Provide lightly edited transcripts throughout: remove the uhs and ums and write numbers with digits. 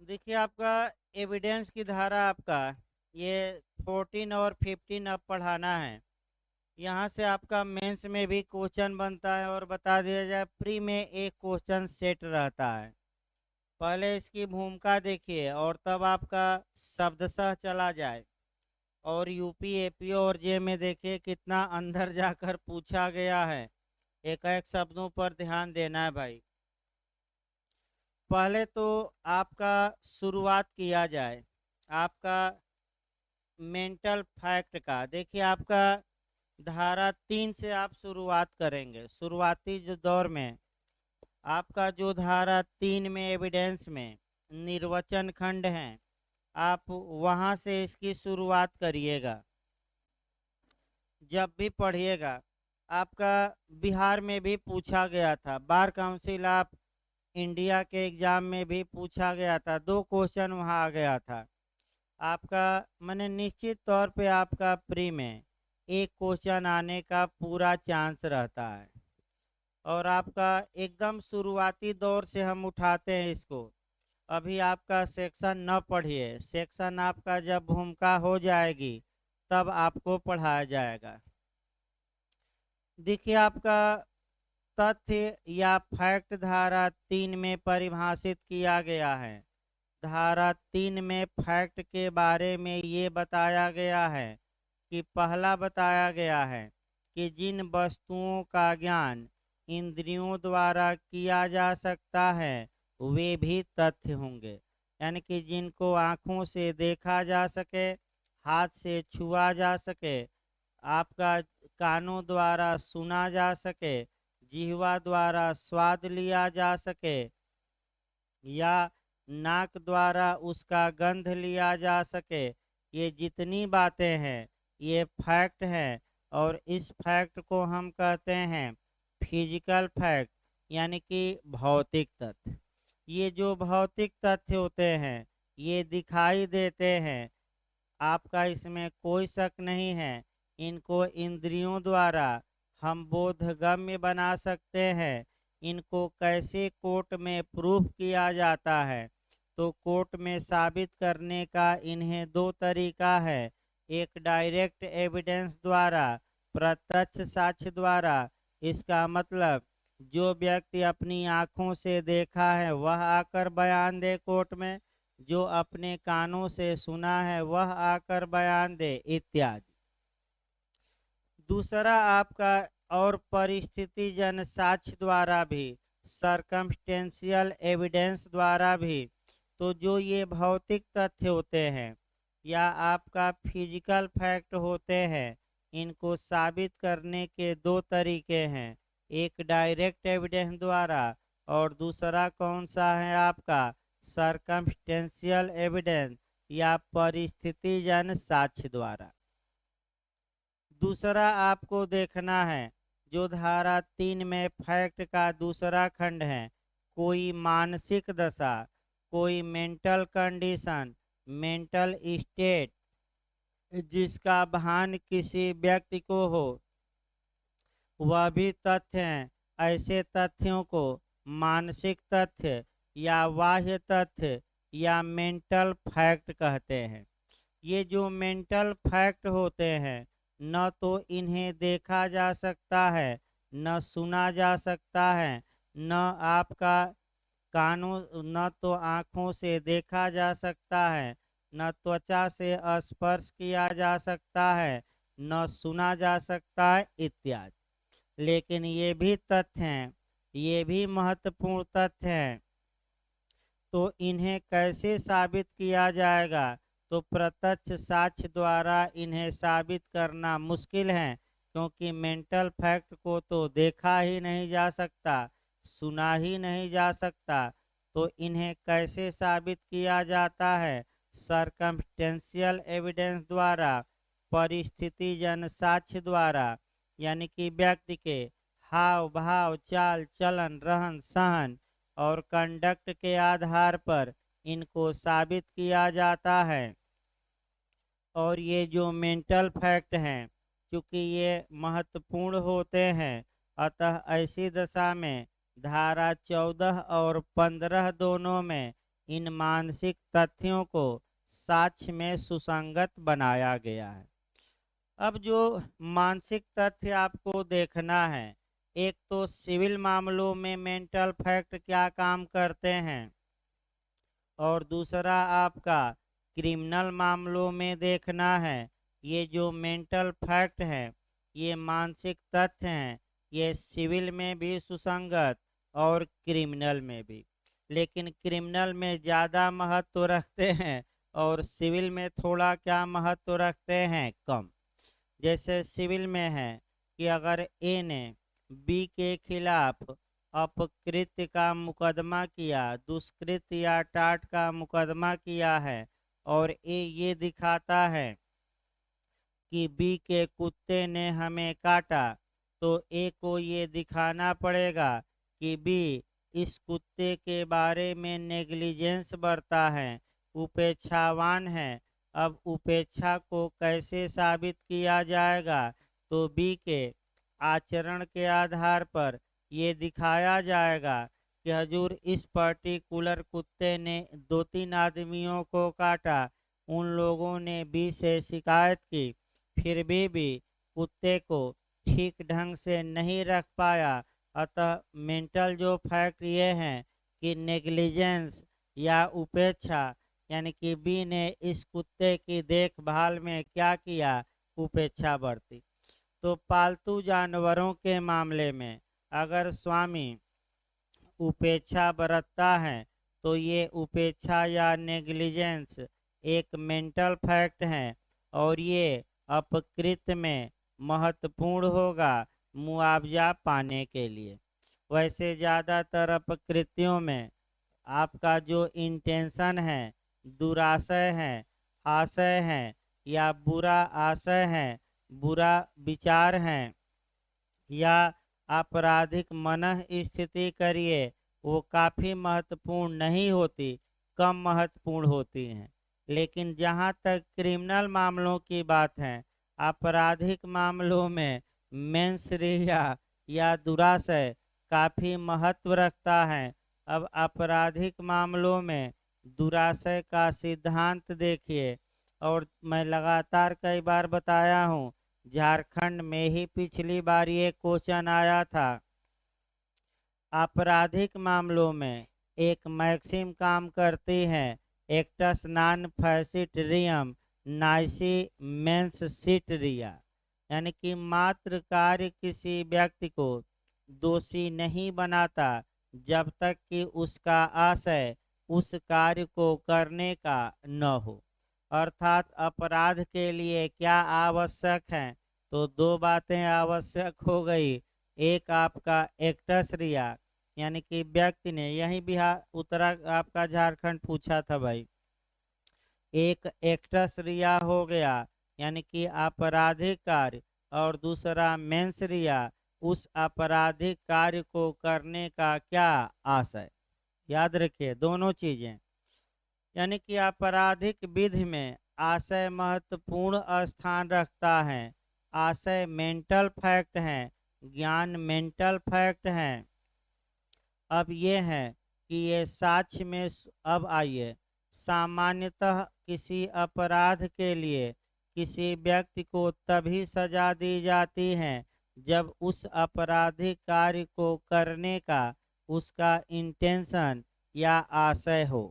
देखिए आपका एविडेंस की धारा आपका ये 14 और 15 अब पढ़ाना है। यहाँ से आपका मेंस में भी क्वेश्चन बनता है और बता दिया जाए प्री में एक क्वेश्चन सेट रहता है। पहले इसकी भूमिका देखिए और तब आपका शब्दशः चला जाए। और यूपी एपी और जे में देखिए कितना अंदर जाकर पूछा गया है। एक एक शब्दों पर ध्यान देना है भाई। पहले तो आपका शुरुआत किया जाए आपका मेंटल फैक्ट का। देखिए आपका धारा 3 से आप शुरुआत करेंगे। शुरुआती जो दौर में आपका जो धारा 3 में एविडेंस में निर्वचन खंड है, आप वहां से इसकी शुरुआत करिएगा। जब भी पढ़िएगा आपका बिहार में भी पूछा गया था, बार काउंसिल ऑफ इंडिया के एग्जाम में भी पूछा गया था, 2 क्वेश्चन वहाँ आ गया था आपका। मैंने निश्चित तौर पे आपका प्री में एक क्वेश्चन आने का पूरा चांस रहता है। और आपका एकदम शुरुआती दौर से हम उठाते हैं इसको। अभी आपका सेक्शन न पढ़िए, सेक्शन आपका जब भूमिका हो जाएगी तब आपको पढ़ाया जाएगा। देखिए आपका तथ्य या फैक्ट धारा 3 में परिभाषित किया गया है। धारा 3 में फैक्ट के बारे में ये बताया गया है कि पहला बताया गया है कि जिन वस्तुओं का ज्ञान इंद्रियों द्वारा किया जा सकता है वे भी तथ्य होंगे। यानी कि जिनको आँखों से देखा जा सके, हाथ से छुआ जा सके, आपका कानों द्वारा सुना जा सके, जिह्वा द्वारा स्वाद लिया जा सके या नाक द्वारा उसका गंध लिया जा सके, ये जितनी बातें हैं ये फैक्ट हैं। और इस फैक्ट को हम कहते हैं फिजिकल फैक्ट, यानी कि भौतिक तथ्य। ये जो भौतिक तथ्य होते हैं ये दिखाई देते हैं, आपका इसमें कोई शक नहीं है। इनको इंद्रियों द्वारा हम बोधगम्य बना सकते हैं। इनको कैसे कोर्ट में प्रूफ किया जाता है, तो कोर्ट में साबित करने का इन्हें 2 तरीका है। एक डायरेक्ट एविडेंस द्वारा, प्रत्यक्ष साक्ष्य द्वारा। इसका मतलब जो व्यक्ति अपनी आँखों से देखा है वह आकर बयान दे कोर्ट में, जो अपने कानों से सुना है वह आकर बयान दे, इत्यादि। दूसरा आपका और परिस्थिति जन साक्ष्य द्वारा भी, सरकमस्टेंशियल एविडेंस द्वारा भी। तो जो ये भौतिक तथ्य होते हैं या आपका फिजिकल फैक्ट होते हैं, इनको साबित करने के 2 तरीके हैं। एक डायरेक्ट एविडेंस द्वारा और दूसरा कौन सा है आपका सरकमस्टेंशियल एविडेंस या परिस्थितिजन्य साक्ष्य द्वारा। दूसरा आपको देखना है जो धारा 3 में फैक्ट का दूसरा खंड है, कोई मानसिक दशा, कोई मेंटल कंडीशन, मेंटल स्टेट जिसका भान किसी व्यक्ति को हो, वह भी तथ्य हैं। ऐसे तथ्यों को मानसिक तथ्य या बाह्य तथ्य या मेंटल फैक्ट कहते हैं। ये जो मेंटल फैक्ट होते हैं न तो इन्हें देखा जा सकता है, न सुना जा सकता है, न आपका कानों, न तो आँखों से देखा जा सकता है, न त्वचा से स्पर्श किया जा सकता है, न सुना जा सकता है, इत्यादि। लेकिन ये भी तथ्य हैं, ये भी महत्वपूर्ण तथ्य हैं। तो इन्हें कैसे साबित किया जाएगा, तो प्रत्यक्ष साक्ष्य द्वारा इन्हें साबित करना मुश्किल है, क्योंकि मेंटल फैक्ट को तो देखा ही नहीं जा सकता, सुना ही नहीं जा सकता। तो इन्हें कैसे साबित किया जाता है, सरकमस्टेंशियल एविडेंस द्वारा, परिस्थितिजन्य साक्ष्य द्वारा। यानी कि व्यक्ति के हाव भाव, चाल चलन, रहन सहन और कंडक्ट के आधार पर इनको साबित किया जाता है। और ये जो मेंटल फैक्ट हैं चूँकि ये महत्वपूर्ण होते हैं, अतः ऐसी दशा में धारा 14 और 15 दोनों में इन मानसिक तथ्यों को साक्ष्य में सुसंगत बनाया गया है। अब जो मानसिक तथ्य आपको देखना है, एक तो सिविल मामलों में मेंटल फैक्ट क्या काम करते हैं, और दूसरा आपका क्रिमिनल मामलों में देखना है ये जो मेंटल फैक्ट है, ये मानसिक तथ्य हैं, ये सिविल में भी सुसंगत और क्रिमिनल में भी। लेकिन क्रिमिनल में ज़्यादा महत्व रखते हैं और सिविल में थोड़ा क्या महत्व रखते हैं, कम। जैसे सिविल में है कि अगर ए ने बी के खिलाफ अपकृत्य का मुकदमा किया, दुष्कृत्य या टाट का मुकदमा किया है, और ए ये दिखाता है कि बी के कुत्ते ने हमें काटा, तो ए को ये दिखाना पड़ेगा कि बी इस कुत्ते के बारे में नेग्लिजेंस बरता है, उपेक्षावान है। अब उपेक्षा को कैसे साबित किया जाएगा, तो बी के आचरण के आधार पर ये दिखाया जाएगा कि हजूर इस पर्टिकुलर कुत्ते ने 2-3 आदमियों को काटा, उन लोगों ने बी से शिकायत की, फिर भी कुत्ते को ठीक ढंग से नहीं रख पाया। अतः मेंटल जो फैक्ट ये हैं कि नेग्लिजेंस या उपेक्षा, यानी कि बी ने इस कुत्ते की देखभाल में क्या किया, उपेक्षा बरती। तो पालतू जानवरों के मामले में अगर स्वामी उपेक्षा बरतता है, तो ये उपेक्षा या नेग्लिजेंस एक मेंटल फैक्ट है, और ये अपकृत्य में महत्वपूर्ण होगा मुआवजा पाने के लिए। वैसे ज़्यादातर अपकृत्यों में आपका जो इंटेंशन है, दुराशय है, आशय है, या बुरा आशय है, बुरा विचार है, या आपराधिक मनः स्थिति करिए, वो काफ़ी महत्वपूर्ण नहीं होती, कम महत्वपूर्ण होती हैं। लेकिन जहाँ तक क्रिमिनल मामलों की बात है, आपराधिक मामलों में मेंसरिया या दुराशय काफ़ी महत्व रखता है। अब आपराधिक मामलों में दुराशय का सिद्धांत देखिए, और मैं लगातार कई बार बताया हूँ, झारखंड में ही पिछली बार ये क्वेश्चन आया था। आपराधिक मामलों में एक मैक्सिम काम करती है, एक्टस नॉन फैसिट रियम नाइसी मेंस सिट रिया, यानी कि मात्र कार्य किसी व्यक्ति को दोषी नहीं बनाता जब तक कि उसका आशय उस कार्य को करने का न हो। अर्थात अपराध के लिए क्या आवश्यक है, तो दो बातें आवश्यक हो गई। एक आपका एक्टस रिया, यानी कि व्यक्ति ने, यही बिहार उत्तरा आपका झारखंड पूछा था भाई, एक एक्टस रिया हो गया यानी कि आपराधिक कार्य, और दूसरा मेंस रिया, उस आपराधिक कार्य को करने का क्या आशय। याद रखिए दोनों चीजें, यानी कि आपराधिक विधि में आशय महत्वपूर्ण स्थान रखता है। आशय मेंटल फैक्ट है, ज्ञान मेंटल फैक्ट है। अब ये है कि ये साक्ष्य में अब आइए, सामान्यतः किसी अपराध के लिए किसी व्यक्ति को तभी सजा दी जाती है जब उस आपराधिक कार्य को करने का उसका इंटेंशन या आशय हो।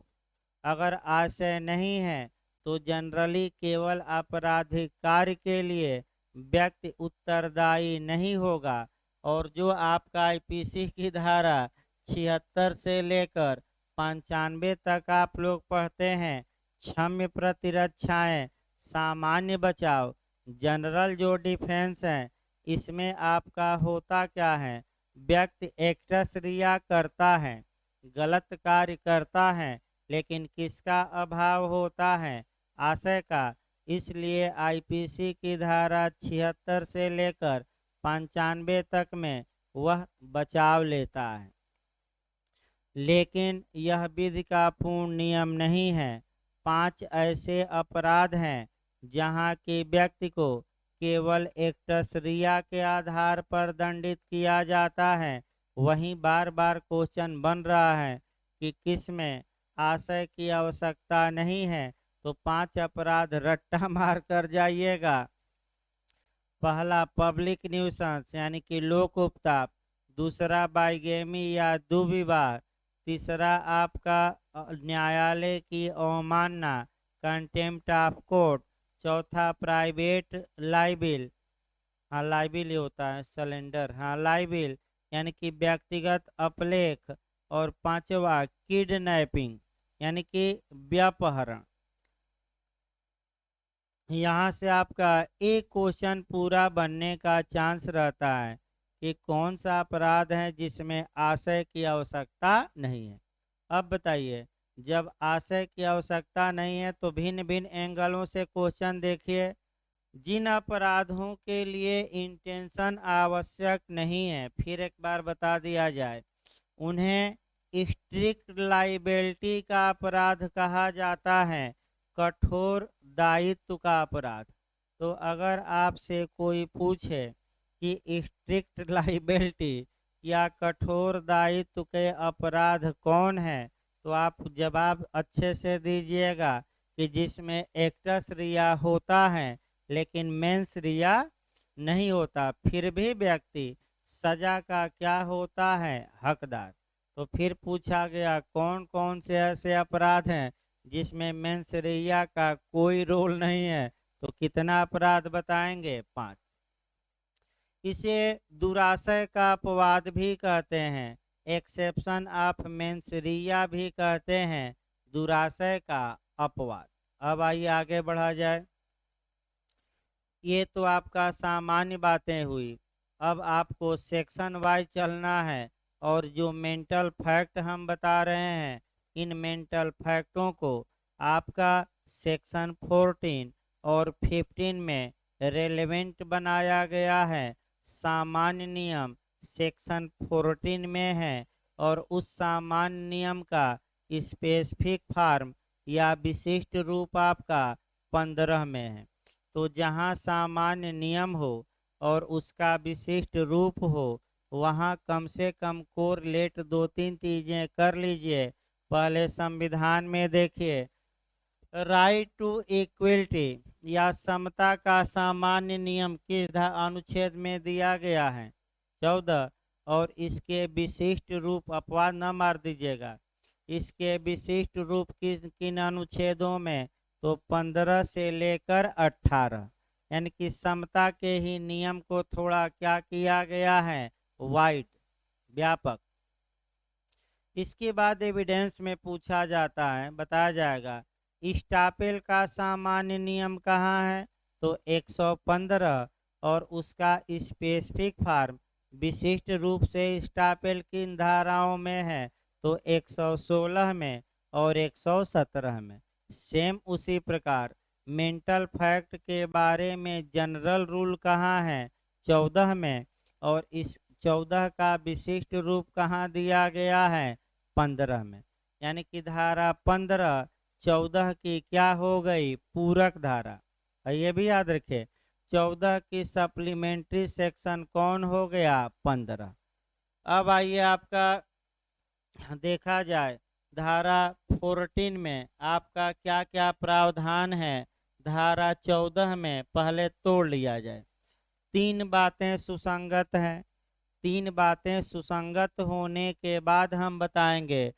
अगर आशय नहीं है तो जनरली केवल आपराधिक कार्य के लिए व्यक्ति उत्तरदायी नहीं होगा, और जो आपका आईपीसी की धारा 76 से लेकर 95 तक आप लोग पढ़ते हैं, क्षम्य प्रतिरक्षाएं, सामान्य बचाव, जनरल जो डिफेंस है, इसमें आपका होता क्या है, व्यक्ति एक्टस रिया करता है, गलत कार्य करता है, लेकिन किसका अभाव होता है, आशय का। इसलिए आईपीसी की धारा 76 से लेकर 95 तक में वह बचाव लेता है। लेकिन यह विधि का पूर्ण नियम नहीं है। 5 ऐसे अपराध हैं जहां के व्यक्ति को केवल एक्टस रिया के आधार पर दंडित किया जाता है। वहीं बार बार क्वेश्चन बन रहा है कि किस में आशय की आवश्यकता नहीं है, तो 5 अपराध रट्टा मार कर जाइएगा। पहला पब्लिक न्यूसेंस यानी कि लोक उपताप, दूसरा बाइगेमी या दुर्विवाह, तीसरा आपका न्यायालय की अवमानना कंटेम्प्ट ऑफ कोर्ट, चौथा प्राइवेट लाइबिल, हाँ लाइबिल ही होता है सलेंडर, हाँ लाइबिल यानी कि व्यक्तिगत अपलेख, और पांचवा किडनैपिंग यानी कि व्यापहरण। यहाँ से आपका एक क्वेश्चन पूरा बनने का चांस रहता है कि कौन सा अपराध है जिसमें आशय की आवश्यकता नहीं है। अब बताइए, जब आशय की आवश्यकता नहीं है तो भिन्न भिन्न एंगलों से क्वेश्चन देखिए। जिन अपराधों के लिए इंटेंशन आवश्यक नहीं है, फिर एक बार बता दिया जाए, उन्हें स्ट्रिक्ट लाइबिलिटी का अपराध कहा जाता है, कठोर दायित्व का अपराध। तो अगर आपसे कोई पूछे कि स्ट्रिक्ट लाइबिलिटी या कठोर दायित्व के अपराध कौन है, तो आप जवाब अच्छे से दीजिएगा कि जिसमें एक्टस रिया होता है लेकिन मेंस रिया नहीं होता, फिर भी व्यक्ति सजा का क्या होता है, हकदार। तो फिर पूछा गया कौन कौन से ऐसे अपराध हैं जिसमें मेंस रिया का कोई रोल नहीं है, तो कितना अपराध बताएंगे, 5। इसे दुराशय का अपवाद भी कहते हैं, एक्सेप्शन ऑफ मेंस रिया भी कहते हैं, दुराशय का अपवाद। अब आइए आगे बढ़ा जाए। ये तो आपका सामान्य बातें हुई। अब आपको सेक्शन वाइज चलना है, और जो मेंटल फैक्ट हम बता रहे हैं, इन मेंटल फैक्टों को आपका सेक्शन 14 और 15 में रेलेवेंट बनाया गया है। सामान्य नियम सेक्शन 14 में है, और उस सामान्य नियम का स्पेसिफिक फॉर्म या विशिष्ट रूप आपका 15 में है। तो जहाँ सामान्य नियम हो और उसका विशिष्ट रूप हो, वहाँ कम से कम कोरिलेट 2-3 चीजें कर लीजिए। पहले संविधान में देखिए, राइट टू इक्वलिटी या समता का सामान्य नियम किस अनुच्छेद में दिया गया है, 14। और इसके विशिष्ट रूप, अपवाद न मार दीजिएगा, इसके विशिष्ट रूप किन अनुच्छेदों में, तो 15 से लेकर 18। यानी कि समता के ही नियम को थोड़ा क्या किया गया है, वाइड, व्यापक। इसके बाद एविडेंस में पूछा जाता है, बताया जाएगा स्टापेल का सामान्य नियम कहाँ है, तो 115, और उसका स्पेसिफिक फॉर्म विशिष्ट रूप से स्टापेल किन धाराओं में है, तो 116 में और 117 में। सेम उसी प्रकार मेंटल फैक्ट के बारे में जनरल रूल कहाँ है, 14 में, और इस 14 का विशिष्ट रूप कहाँ दिया गया है, 15 में। यानी कि धारा 15 14 की क्या हो गई, पूरक धारा। ये भी याद रखें, 14 की सप्लीमेंट्री सेक्शन कौन हो गया, 15। अब आइए आपका देखा जाए धारा 14 में आपका क्या क्या प्रावधान है। धारा 14 में पहले तोड़ लिया जाए। 3 बातें सुसंगत हैं। 3 बातें सुसंगत होने के बाद हम बताएंगे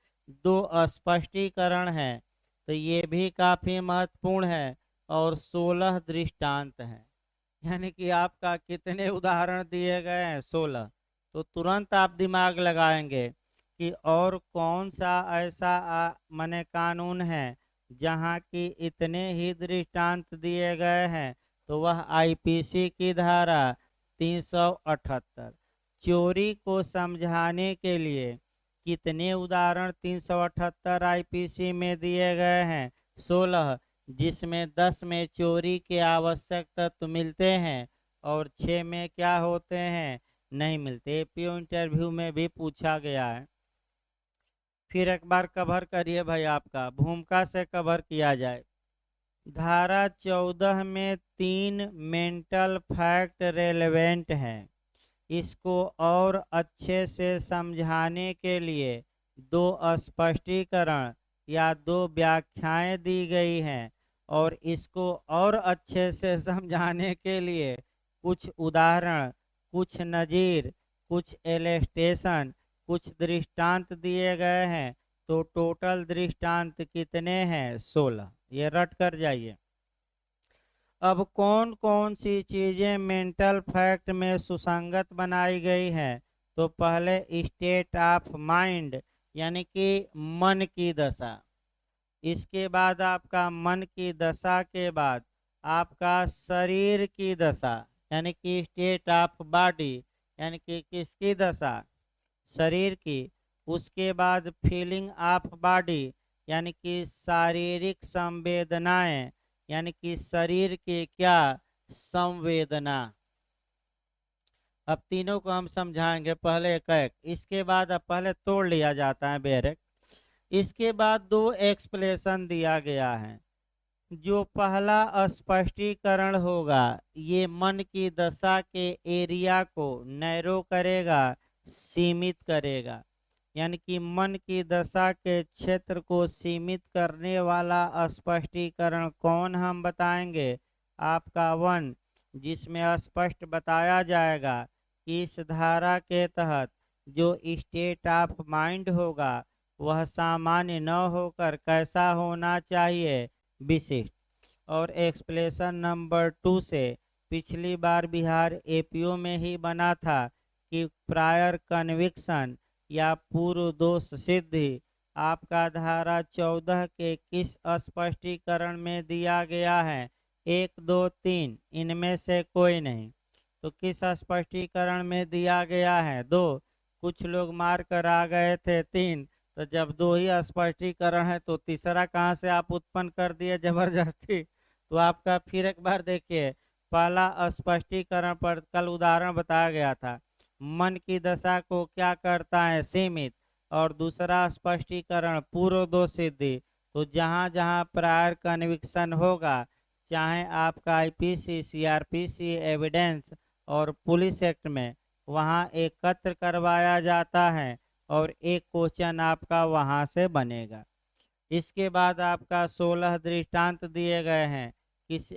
2 स्पष्टीकरण हैं, तो ये भी काफी महत्वपूर्ण है, और 16 दृष्टांत हैं। यानी कि आपका कितने उदाहरण दिए गए हैं, 16। तो तुरंत आप दिमाग लगाएंगे कि और कौन सा ऐसा माने कानून है जहाँ की इतने ही दृष्टांत दिए गए हैं, तो वह आईपीसी की धारा 378। चोरी को समझाने के लिए कितने उदाहरण 378 आईपीसी में दिए गए हैं, 16, जिसमें 10 में चोरी के आवश्यक तत्व मिलते हैं और 6 में क्या होते हैं, नहीं मिलते। एपीओ इंटरव्यू में भी पूछा गया है। फिर एक बार कवर करिए भाई, आपका भूमिका से कवर किया जाए। धारा 14 में 3 मेंटल फैक्ट रेलेवेंट हैं। इसको और अच्छे से समझाने के लिए 2 स्पष्टीकरण या दो व्याख्याएं दी गई हैं और इसको और अच्छे से समझाने के लिए कुछ उदाहरण, कुछ नज़ीर, कुछ एलेस्टेशन, कुछ दृष्टांत दिए गए हैं। तो टोटल दृष्टांत कितने हैं? 16। ये रट कर जाइए। अब कौन कौन सी चीज़ें मेंटल फैक्ट में सुसंगत बनाई गई हैं? तो पहले स्टेट ऑफ माइंड यानी कि मन की दशा। इसके बाद आपका मन की दशा के बाद आपका शरीर की दशा यानी कि स्टेट ऑफ बॉडी, यानी कि किसकी दशा? शरीर की। उसके बाद फीलिंग ऑफ बॉडी यानी कि शारीरिक संवेदनाएं, यानी कि शरीर की क्या? संवेदना। अब तीनों को हम समझाएंगे पहले एक एक। इसके बाद अब पहले तोड़ लिया जाता है बेरेक। इसके बाद दो एक्सप्लेनेशन दिया गया है। जो पहला स्पष्टीकरण होगा ये मन की दशा के एरिया को नैरो करेगा, सीमित करेगा। यानी कि मन की दशा के क्षेत्र को सीमित करने वाला स्पष्टीकरण कौन हम बताएंगे? आपका 1, जिसमें स्पष्ट बताया जाएगा कि इस धारा के तहत जो स्टेट ऑफ माइंड होगा वह सामान्य न होकर कैसा होना चाहिए? विशिष्ट। और एक्सप्लेनेशन नंबर 2 से पिछली बार बिहार एपीओ में ही बना था कि प्रायर कन्विक्शन या पूर्व दोष सिद्धि आपका धारा 14 के किस स्पष्टीकरण में दिया गया है? 1, 2, 3 इनमें से कोई नहीं। तो किस स्पष्टीकरण में दिया गया है? 2। कुछ लोग मार कर आ गए थे 3। तो जब 2 ही स्पष्टीकरण है तो तीसरा कहाँ से आप उत्पन्न कर दिए जबरदस्ती? तो आपका फिर एक बार देखिए, पहला स्पष्टीकरण पर कल उदाहरण बताया गया था, मन की दशा को क्या करता है? सीमित। और दूसरा स्पष्टीकरण पूर्व दोष सिद्धि। तो जहाँ जहाँ प्रायर कन्विक्शन होगा, चाहे आपका आईपीसी, सीआरपीसी, एविडेंस और पुलिस एक्ट में, वहाँ एकत्र करवाया जाता है और एक क्वेश्चन आपका वहाँ से बनेगा। इसके बाद आपका 16 दृष्टांत दिए गए हैं।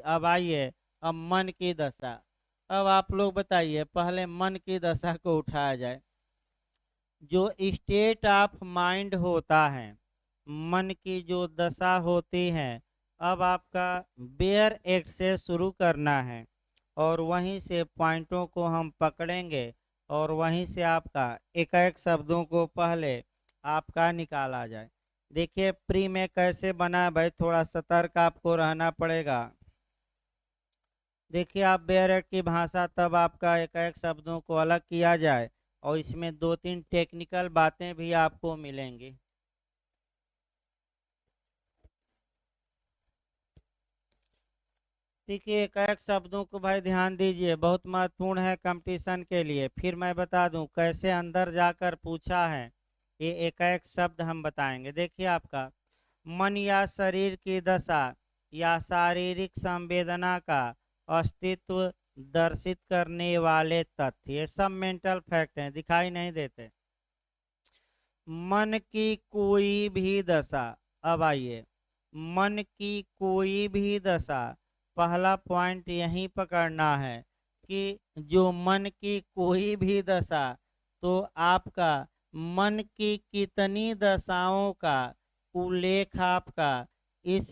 अब आइए, अब मन की दशा। अब आप लोग बताइए, पहले मन की दशा को उठाया जाए। जो स्टेट ऑफ माइंड होता है, मन की जो दशा होती है, अब आपका बेयर एक्ट से शुरू करना है और वहीं से पॉइंटों को हम पकड़ेंगे और वहीं से आपका एक एक शब्दों को पहले आपका निकाला जाए। देखिए प्री में कैसे बना है भाई, थोड़ा सतर्क आपको रहना पड़ेगा। देखिए आप बेयर एक्ट की भाषा तब आपका एक एक शब्दों को अलग किया जाए और इसमें 2-3 टेक्निकल बातें भी आपको मिलेंगी। देखिए एक एक शब्दों को भाई ध्यान दीजिए, बहुत महत्वपूर्ण है कंपटीशन के लिए। फिर मैं बता दूं कैसे अंदर जाकर पूछा है, ये एक एक शब्द हम बताएंगे। देखिए आपका मन या शरीर की दशा या शारीरिक संवेदना का अस्तित्व दर्शित करने वाले तथ्य, ये सब मेंटल फैक्ट हैं, दिखाई नहीं देते। मन की कोई भी दशा। अब आइए, मन की कोई भी दशा, पहला पॉइंट यहीं पकड़ना है कि जो मन की कोई भी दशा, तो आपका मन की कितनी दशाओं का उल्लेख आपका इस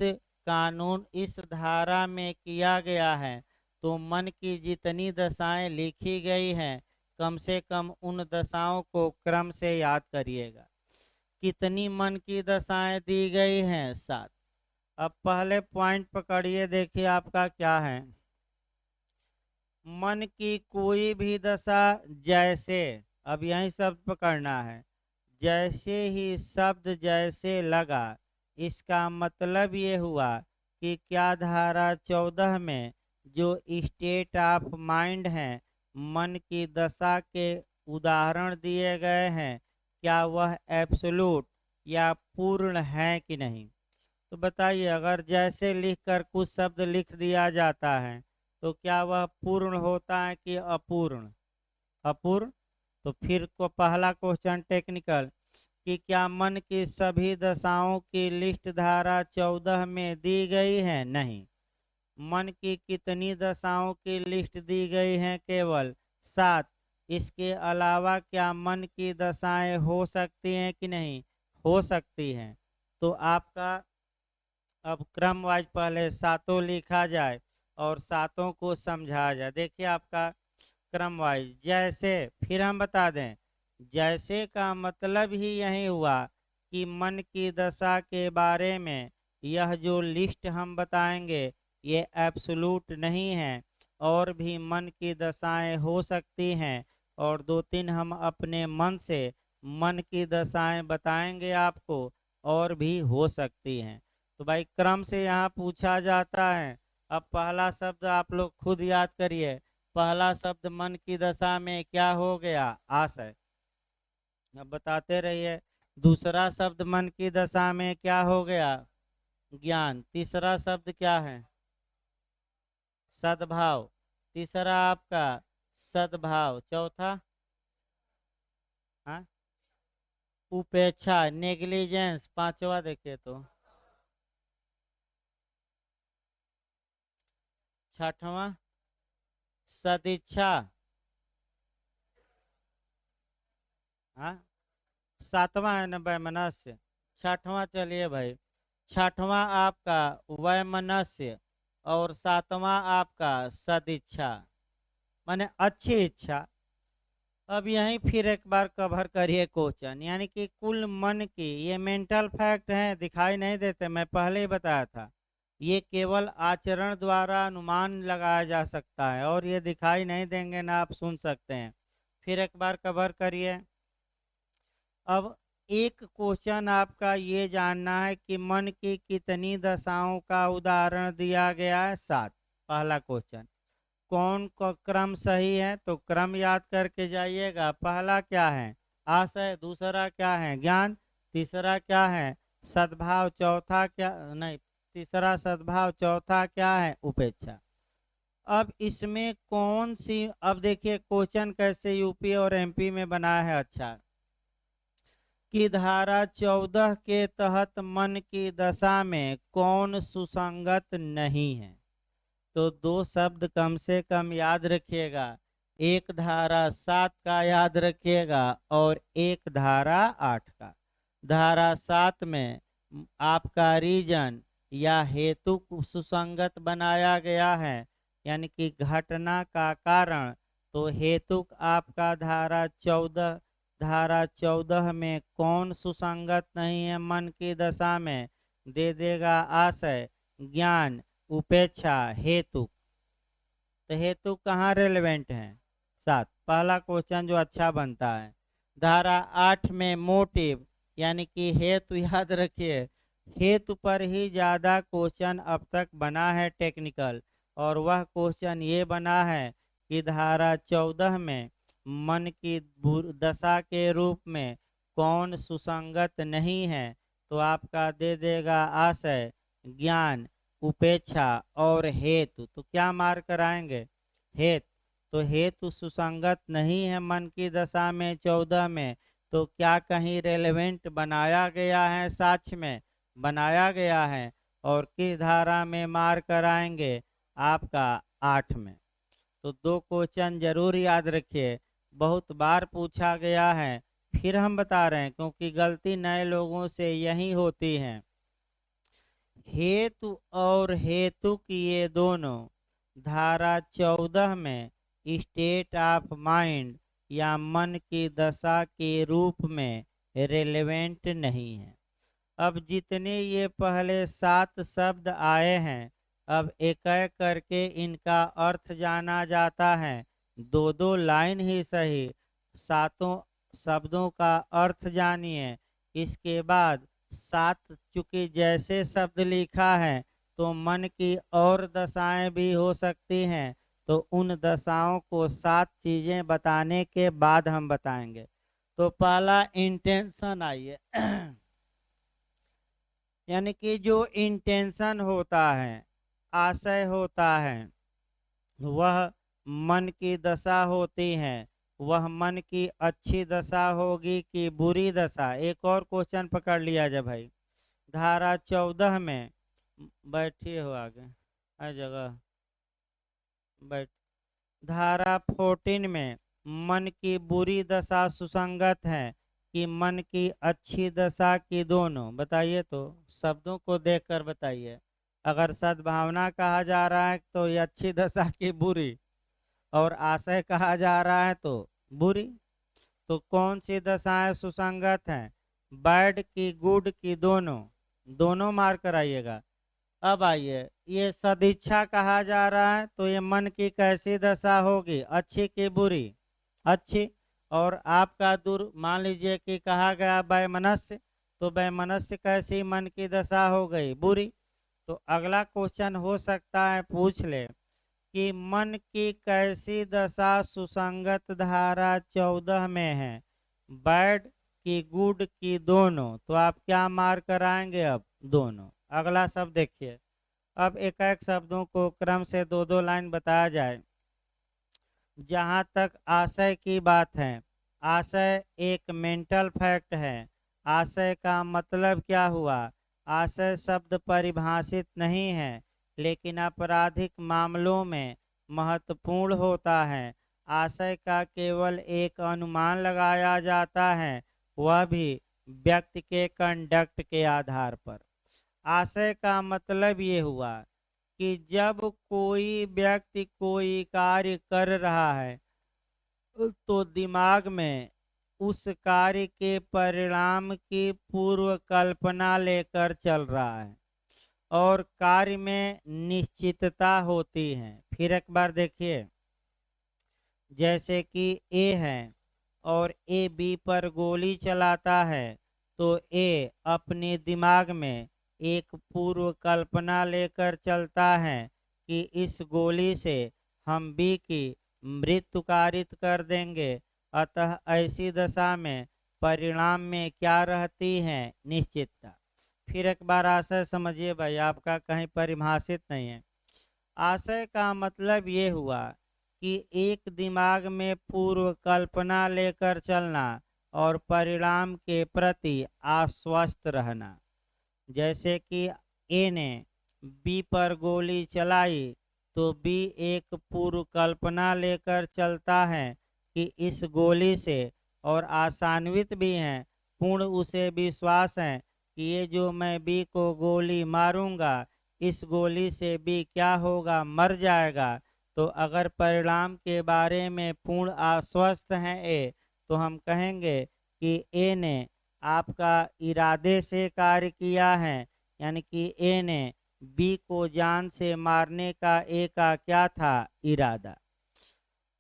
कानून, इस धारा में किया गया है। तो मन की जितनी दशाएं लिखी गई हैं, कम से कम उन दशाओं को क्रम से याद करिएगा। कितनी मन की दशाएं दी गई हैं? 7। अब पहले पॉइंट पकड़िए, देखिए आपका क्या है। मन की कोई भी दशा जैसे, अब यही शब्द पकड़ना है। जैसे ही शब्द जैसे लगा, इसका मतलब ये हुआ कि क्या धारा 14 में जो स्टेट ऑफ माइंड है, मन की दशा के उदाहरण दिए गए हैं, क्या वह एब्सोल्यूट या पूर्ण है कि नहीं? तो बताइए, अगर जैसे लिखकर कुछ शब्द लिख दिया जाता है तो क्या वह पूर्ण होता है कि अपूर्ण? अपूर्ण। तो फिर को पहला क्वेश्चन टेक्निकल, कि क्या मन की सभी दशाओं की लिस्ट धारा 14 में दी गई है? नहीं। मन की कितनी दशाओं की लिस्ट दी गई है? केवल 7। इसके अलावा क्या मन की दशाएं हो सकती हैं कि नहीं? हो सकती हैं। तो आपका अब क्रम वाइज पहले सातों लिखा जाए और सातों को समझाया जाए। देखिए आपका क्रम वाइज जैसे, फिर हम बता दें, जैसे का मतलब ही यही हुआ कि मन की दशा के बारे में यह जो लिस्ट हम बताएंगे ये एब्सोल्यूट नहीं है, और भी मन की दशाएं हो सकती हैं, और दो तीन हम अपने मन से मन की दशाएं बताएंगे आपको, और भी हो सकती हैं। तो भाई क्रम से यहाँ पूछा जाता है। अब पहला शब्द आप लोग खुद याद करिए। पहला शब्द मन की दशा में क्या हो गया? आशय। अब बताते रहिए। दूसरा शब्द मन की दशा में क्या हो गया? ज्ञान। तीसरा शब्द क्या है? सद्भाव। तीसरा आपका सद्भाव। चौथा हाँ उपेक्षा, नेग्लिजेंस। पांचवा देखिए तो छठवां सदिच्छा। हाँ सातवां है ना वैमनस्य। छठवां चलिए भाई, छठवां आपका वैमनस्य, और सातवां आपका सदिच्छा, माने अच्छी इच्छा। अब यहीं फिर एक बार कवर करिए क्वेश्चन, यानी कि कुल मन की ये मेंटल फैक्ट हैं, दिखाई नहीं देते, मैं पहले ही बताया था। ये केवल आचरण द्वारा अनुमान लगाया जा सकता है, और ये दिखाई नहीं देंगे ना, आप सुन सकते हैं। फिर एक बार कवर करिए। अब एक क्वेश्चन आपका ये जानना है कि मन की कितनी दशाओं का उदाहरण दिया गया है? 7। पहला क्वेश्चन कौन का क्रम सही है? तो क्रम याद करके जाइएगा। पहला क्या है? आशय। दूसरा क्या है? ज्ञान। तीसरा क्या है? सद्भाव। चौथा क्या, नहीं, तीसरा सद्भाव, चौथा क्या है? उपेक्षा। अब इसमें कौन सी, अब देखिए क्वेश्चन कैसे यूपी और एमपी में बना है। अच्छा, कि धारा 14 के तहत मन की दशा में कौन सुसंगत नहीं है? तो दो शब्द कम से कम याद रखिएगा। एक धारा 7 का याद रखिएगा और एक धारा 8 का। धारा 7 में आपका रीजन या हेतु को सुसंगत बनाया गया है, यानी कि घटना का कारण। तो हेतु आपका धारा 14 में कौन सुसंगत नहीं है मन की दशा में? दे देगा आशय, ज्ञान, उपेक्षा, हेतु। तो हेतु कहाँ रेलेवेंट है? 7। पहला क्वेश्चन जो अच्छा बनता है। धारा 8 में मोटिव, यानी कि हेतु याद रखिए। हेतु पर ही ज़्यादा क्वेश्चन अब तक बना है टेक्निकल, और वह क्वेश्चन ये बना है कि धारा 14 में मन की दशा के रूप में कौन सुसंगत नहीं है? तो आपका दे देगा आशय, ज्ञान, उपेक्षा और हेतु। तो क्या मार्क कराएंगे? हेतु। तो हेतु सुसंगत नहीं है मन की दशा में 14 में, तो क्या कहीं रेलेवेंट बनाया गया है? साक्ष्य में बनाया गया है। और किस धारा में मार्क कराएंगे? आपका 8 में। तो दो क्वेश्चन जरूर याद रखिए, बहुत बार पूछा गया है। फिर हम बता रहे हैं क्योंकि गलती नए लोगों से यही होती है। हेतु और हेतु की ये दोनों धारा 14 में स्टेट ऑफ माइंड या मन की दशा के रूप में रेलेवेंट नहीं है। अब जितने ये पहले 7 शब्द आए हैं, अब एक एक करके इनका अर्थ जाना जाता है। दो दो लाइन ही सही, सातों शब्दों का अर्थ जानिए। इसके बाद 7, चूंकि जैसे शब्द लिखा है तो मन की और दशाएं भी हो सकती हैं, तो उन दशाओं को 7 चीजें बताने के बाद हम बताएंगे। तो पहला इंटेंशन आइए। यानी कि जो इंटेंशन होता है, आशय होता है, वह मन की दशा होती है, वह मन की अच्छी दशा होगी कि बुरी दशा। एक और क्वेश्चन पकड़ लिया जाए भाई। धारा 14 में बैठिए हो आगे हर जगह बैठ। धारा 14 में मन की बुरी दशा सुसंगत है कि मन की अच्छी दशा की दोनों, बताइए तो। शब्दों को देखकर बताइए। अगर सद्भावना कहा जा रहा है तो ये अच्छी दशा की बुरी, और आशय कहा जा रहा है तो बुरी। तो कौन सी दशाएं सुसंगत हैं? बैड की गुड की दोनों, दोनों मार कर आइएगा। अब आइए, ये सदिच्छा कहा जा रहा है तो ये मन की कैसी दशा होगी? अच्छी की बुरी? अच्छी। और आपका दूर मान लीजिए कि कहा गया वैमनस्य, तो वैमनस्य कैसी मन की दशा हो गई? बुरी। तो अगला क्वेश्चन हो सकता है पूछ ले कि मन की कैसी दशा सुसंगत धारा 14 में है? बैड की गुड की दोनों, तो आप क्या मार कराएंगे? अब दोनों। अगला शब्द देखिए। अब एक एक शब्दों को क्रम से दो दो लाइन बताया जाए। जहाँ तक आशय की बात है, आशय एक मेंटल फैक्ट है। आशय का मतलब क्या हुआ? आशय शब्द परिभाषित नहीं है, लेकिन आपराधिक मामलों में महत्वपूर्ण होता है। आशय का केवल एक अनुमान लगाया जाता है, वह भी व्यक्ति के कंडक्ट के आधार पर। आशय का मतलब ये हुआ कि जब कोई व्यक्ति कोई कार्य कर रहा है तो दिमाग में उस कार्य के परिणाम की पूर्व कल्पना लेकर चल रहा है और कार्य में निश्चितता होती है। फिर एक बार देखिए, जैसे कि ए है और ए बी पर गोली चलाता है, तो ए अपने दिमाग में एक पूर्व कल्पना लेकर चलता है कि इस गोली से हम बी की मृत्यु कारित कर देंगे। अतः ऐसी दशा में परिणाम में क्या रहती है? निश्चितता। फिर एक बार आशय समझिए भाई, आपका कहीं परिभाषित नहीं है। आशय का मतलब ये हुआ कि एक दिमाग में पूर्व कल्पना लेकर चलना और परिणाम के प्रति आश्वस्त रहना। जैसे कि ए ने बी पर गोली चलाई, तो बी एक पूर्व कल्पना लेकर चलता है कि इस गोली से, और आशान्वित भी हैं, पूर्ण उसे विश्वास है कि ये जो मैं बी को गोली मारूंगा, इस गोली से बी क्या होगा? मर जाएगा। तो अगर परिणाम के बारे में पूर्ण आश्वस्त हैं ए, तो हम कहेंगे कि ए ने आपका इरादे से कार्य किया है, यानी कि ए ने बी को जान से मारने का ए का क्या था? इरादा।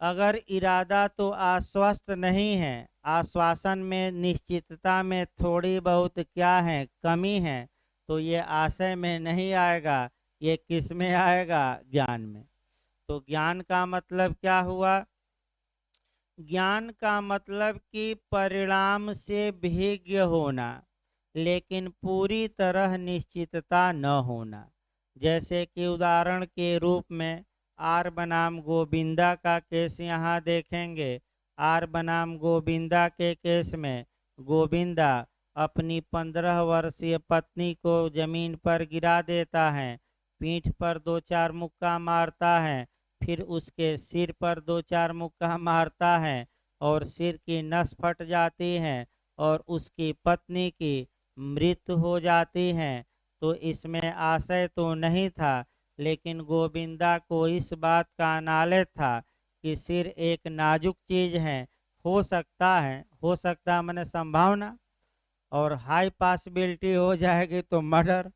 अगर इरादा तो आश्वस्त नहीं है, आश्वासन में निश्चितता में थोड़ी बहुत क्या है? कमी है, तो ये आशय में नहीं आएगा, ये किस में आएगा? ज्ञान में। तो ज्ञान का मतलब क्या हुआ? ज्ञान का मतलब कि परिणाम से भिज्ञ होना, लेकिन पूरी तरह निश्चितता न होना। जैसे कि उदाहरण के रूप में आर बनाम गोविंदा का केस यहाँ देखेंगे। आर बनाम गोविंदा के केस में गोविंदा अपनी 15 वर्षीय पत्नी को जमीन पर गिरा देता है, पीठ पर दो चार मुक्का मारता है, फिर उसके सिर पर दो चार मुक्का मारता है और सिर की नस फट जाती है और उसकी पत्नी की मृत्यु हो जाती है। तो इसमें आशय तो नहीं था, लेकिन गोविंदा को इस बात का नॉलेज था कि सिर एक नाजुक चीज है, हो सकता मैंने संभावना, और हाई पॉसिबिलिटी हो जाएगी तो मर्डर।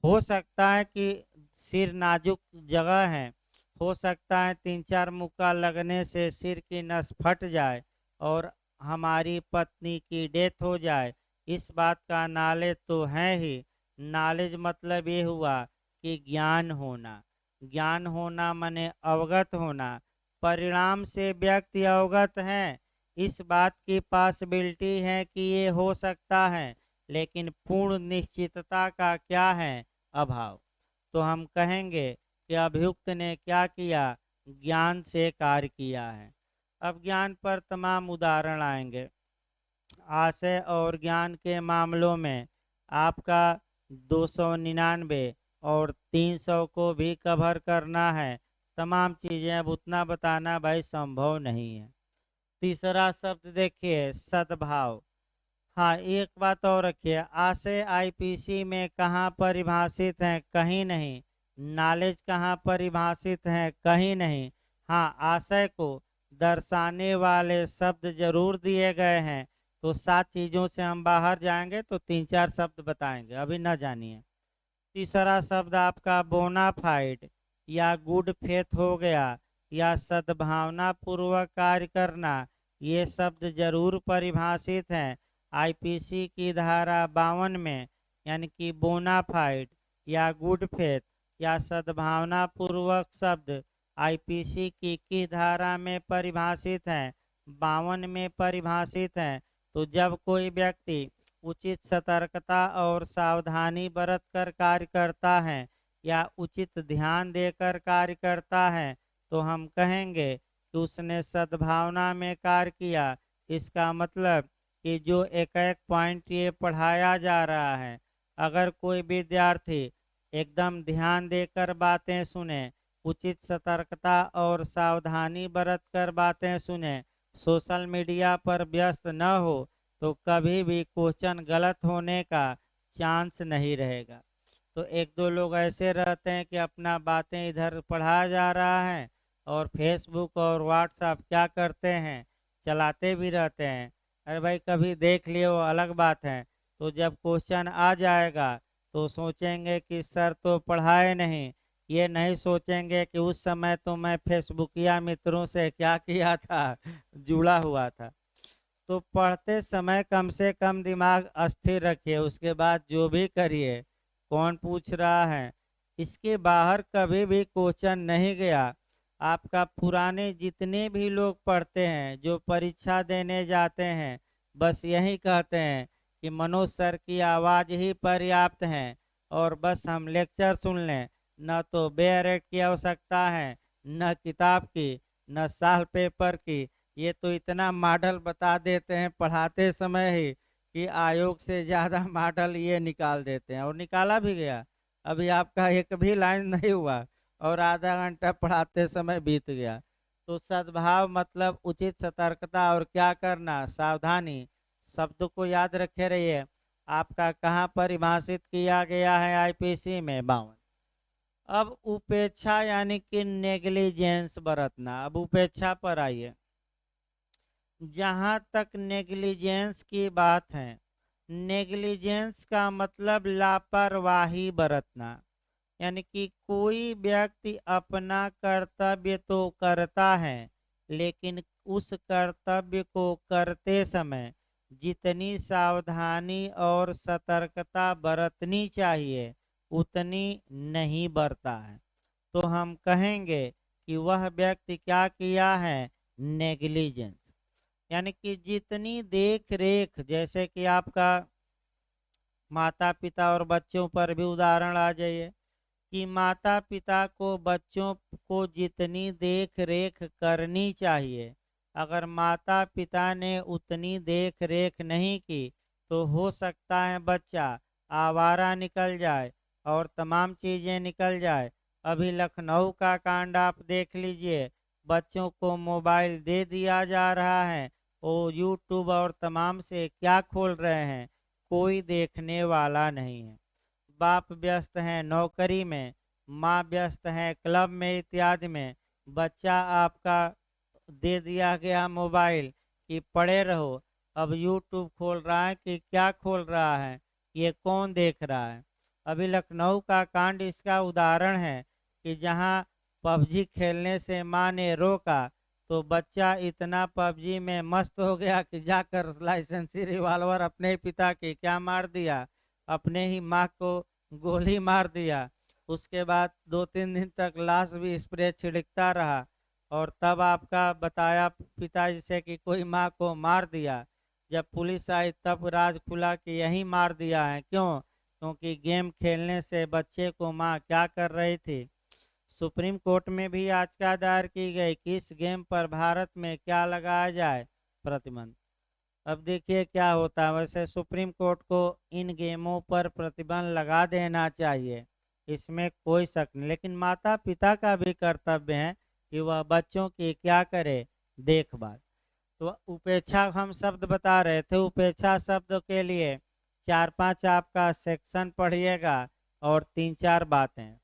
हो सकता है कि सिर नाजुक जगह है, हो सकता है 3-4 मुक्का लगने से सिर की नस फट जाए और हमारी पत्नी की डेथ हो जाए। इस बात का नॉलेज तो है ही। नॉलेज मतलब ये हुआ कि ज्ञान होना। ज्ञान होना माने अवगत होना। परिणाम से व्यक्ति अवगत है, इस बात की पॉसिबिलिटी है कि ये हो सकता है, लेकिन पूर्ण निश्चितता का क्या है? अभाव। तो हम कहेंगे कि अभियुक्त ने क्या किया? ज्ञान से कार्य किया है। अब ज्ञान पर तमाम उदाहरण आएंगे। आशय और ज्ञान के मामलों में आपका 299 और 300 को भी कवर करना है। तमाम चीज़ें अब उतना बताना भाई संभव नहीं है। तीसरा शब्द देखिए, सद्भाव। हाँ, एक बात और रखिए, आशय आईपीसी में कहाँ परिभाषित हैं, कहीं नहीं। नॉलेज कहाँ परिभाषित हैं, कहीं नहीं। हाँ, आशय को दर्शाने वाले शब्द जरूर दिए गए हैं। तो 7 चीज़ों से हम बाहर जाएंगे तो 3-4 शब्द बताएंगे, अभी न जानिए। तीसरा शब्द आपका बोनाफाइड या गुड फेथ हो गया, या सद्भावना पूर्वक कार्य करना। ये शब्द जरूर परिभाषित हैं आईपीसी की धारा 52 में, यानी कि बोनाफाइड या गुड फेथ या सद्भावना पूर्वक शब्द आईपीसी की धारा में परिभाषित हैं, 52 में परिभाषित हैं। तो जब कोई व्यक्ति उचित सतर्कता और सावधानी बरत कर कार्य करता है या उचित ध्यान देकर कार्य करता है, तो हम कहेंगे कि उसने सद्भावना में कार्य किया। इसका मतलब कि जो एक एक पॉइंट ये पढ़ाया जा रहा है, अगर कोई विद्यार्थी एकदम ध्यान देकर बातें सुने, उचित सतर्कता और सावधानी बरत कर बातें सुने, सोशल मीडिया पर व्यस्त न हो, तो कभी भी क्वेश्चन गलत होने का चांस नहीं रहेगा। तो एक दो लोग ऐसे रहते हैं कि अपना बातें इधर पढ़ाया जा रहा है और फेसबुक और व्हाट्सएप क्या करते हैं, चलाते भी रहते हैं। अरे भाई, कभी देख लिए वो अलग बात है। तो जब क्वेश्चन आ जाएगा तो सोचेंगे कि सर तो पढ़ाए नहीं। ये नहीं सोचेंगे कि उस समय तो मैं फेसबुकिया मित्रों से क्या किया था, जुड़ा हुआ था। तो पढ़ते समय कम से कम दिमाग अस्थिर रखिए, उसके बाद जो भी करिए। कौन पूछ रहा है, इसके बाहर कभी भी क्वेश्चन नहीं गया। आपका पुराने जितने भी लोग पढ़ते हैं, जो परीक्षा देने जाते हैं, बस यही कहते हैं कि मनोज सर की आवाज़ ही पर्याप्त है और बस हम लेक्चर सुन लें। न तो बेरेट की आवश्यकता है, न किताब की, न साल पेपर की। ये तो इतना मॉडल बता देते हैं पढ़ाते समय ही कि आयोग से ज़्यादा मॉडल ये निकाल देते हैं, और निकाला भी गया। अभी आपका एक भी लाइन नहीं हुआ और आधा घंटा पढ़ाते समय बीत गया। तो सद्भाव मतलब उचित सतर्कता और क्या करना, सावधानी। शब्द को याद रखे रहिए। आपका कहाँ परिभाषित किया गया है आईपीसी में, 52। अब उपेक्षा यानी कि नेग्लिजेंस बरतना। अब उपेक्षा पर आइए। जहाँ तक नेग्लिजेंस की बात है, नेग्लिजेंस का मतलब लापरवाही बरतना। यानी कि कोई व्यक्ति अपना कर्तव्य तो करता है, लेकिन उस कर्तव्य को करते समय जितनी सावधानी और सतर्कता बरतनी चाहिए उतनी नहीं बरता है। तो हम कहेंगे कि वह व्यक्ति क्या किया है, नेग्लिजेंस। यानी कि जितनी देख रेख, जैसे कि आपका माता पिता और बच्चों पर भी उदाहरण आ जाइए कि माता पिता को बच्चों को जितनी देख रेख करनी चाहिए, अगर माता पिता ने उतनी देख रेख नहीं की तो हो सकता है बच्चा आवारा निकल जाए और तमाम चीज़ें निकल जाए। अभी लखनऊ का कांड आप देख लीजिए, बच्चों को मोबाइल दे दिया जा रहा है, वो यूट्यूब और तमाम से क्या खोल रहे हैं, कोई देखने वाला नहीं है। बाप व्यस्त हैं नौकरी में, माँ व्यस्त हैं क्लब में इत्यादि में, बच्चा आपका दे दिया गया मोबाइल कि पढ़े रहो। अब यूट्यूब खोल रहा है कि क्या खोल रहा है, ये कौन देख रहा है। अभी लखनऊ का कांड इसका उदाहरण है कि जहाँ पबजी खेलने से माँ ने रोका तो बच्चा इतना पबजी में मस्त हो गया कि जाकर लाइसेंसी रिवॉल्वर अपने ही पिता की क्या मार दिया, अपने ही माँ को गोली मार दिया। उसके बाद 2-3 दिन तक लाश भी स्प्रे छिड़कता रहा और तब आपका बताया पिताजी से कि कोई माँ को मार दिया। जब पुलिस आई तब राज खुला कि यही मार दिया है। क्यों? क्योंकि गेम खेलने से बच्चे को माँ क्या कर रही थी, सुप्रीम कोर्ट में भी याचिका दायर की गई कि इस गेम पर भारत में क्या लगाया जाए, प्रतिबंध। अब देखिए क्या होता है। वैसे सुप्रीम कोर्ट को इन गेमों पर प्रतिबंध लगा देना चाहिए, इसमें कोई शक नहीं, लेकिन माता पिता का भी कर्तव्य है कि वह बच्चों की क्या करे, देखभाल। तो उपेक्षा हम शब्द बता रहे थे, उपेक्षा शब्द के लिए 4-5 आपका सेक्शन पढ़िएगा और 3-4 बातें।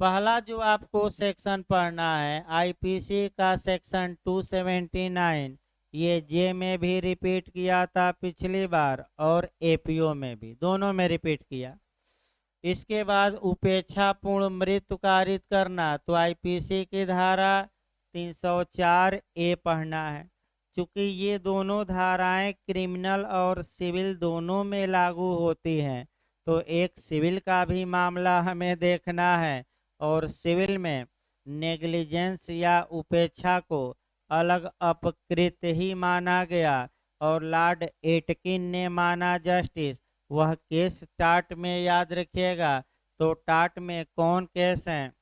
पहला जो आपको सेक्शन पढ़ना है आईपीसी का सेक्शन 279, ये जे में भी रिपीट किया था पिछली बार और एपीओ में भी, दोनों में रिपीट किया। इसके बाद उपेक्षापूर्ण मृत्यु कारित करना, तो आईपीसी की धारा 304 ए पढ़ना है। चूंकि ये दोनों धाराएं क्रिमिनल और सिविल दोनों में लागू होती हैं, तो एक सिविल का भी मामला हमें देखना है, और सिविल में नेग्लिजेंस या उपेक्षा को अलग अपकृत ही माना गया, और लॉर्ड एटकिन ने माना जस्टिस। वह केस टाट में याद रखिएगा। तो टाट में कौन केस है?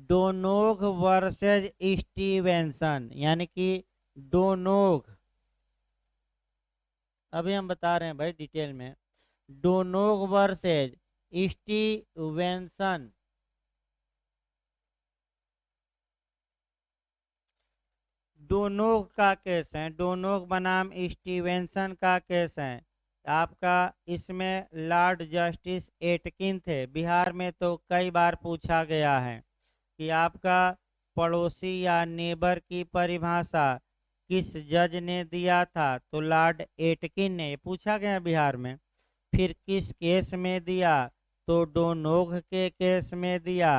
डोनोग वर्सेज स्टीवेंसन, यानी कि डोनोग, अभी हम बता रहे हैं भाई डिटेल में। डोनोग वर्सेज स्टीवेंसन, डोनोग का केस है, डोनोग बनाम स्टीवेंसन का केस है आपका। इसमें लॉर्ड जस्टिस एटकिन थे। बिहार में तो कई बार पूछा गया है कि आपका पड़ोसी या नेबर की परिभाषा किस जज ने दिया था, तो लॉर्ड एटकिन ने, पूछा गया बिहार में। फिर किस केस में दिया, तो डोनोग के केस में दिया।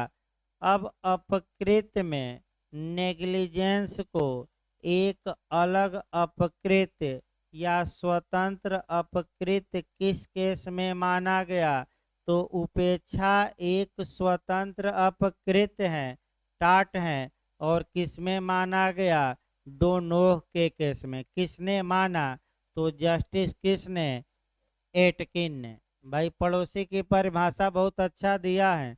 अब अपकृत में नेग्लिजेंस को एक अलग अपकृत या स्वतंत्र अपकृत किस केस में माना गया, तो उपेक्षा एक स्वतंत्र अपकृत है, टाट है, और किस में माना गया, डोनोग के केस में। किसने माना, तो जस्टिस किसने, एटकिन ने। भाई पड़ोसी की परिभाषा बहुत अच्छा दिया है,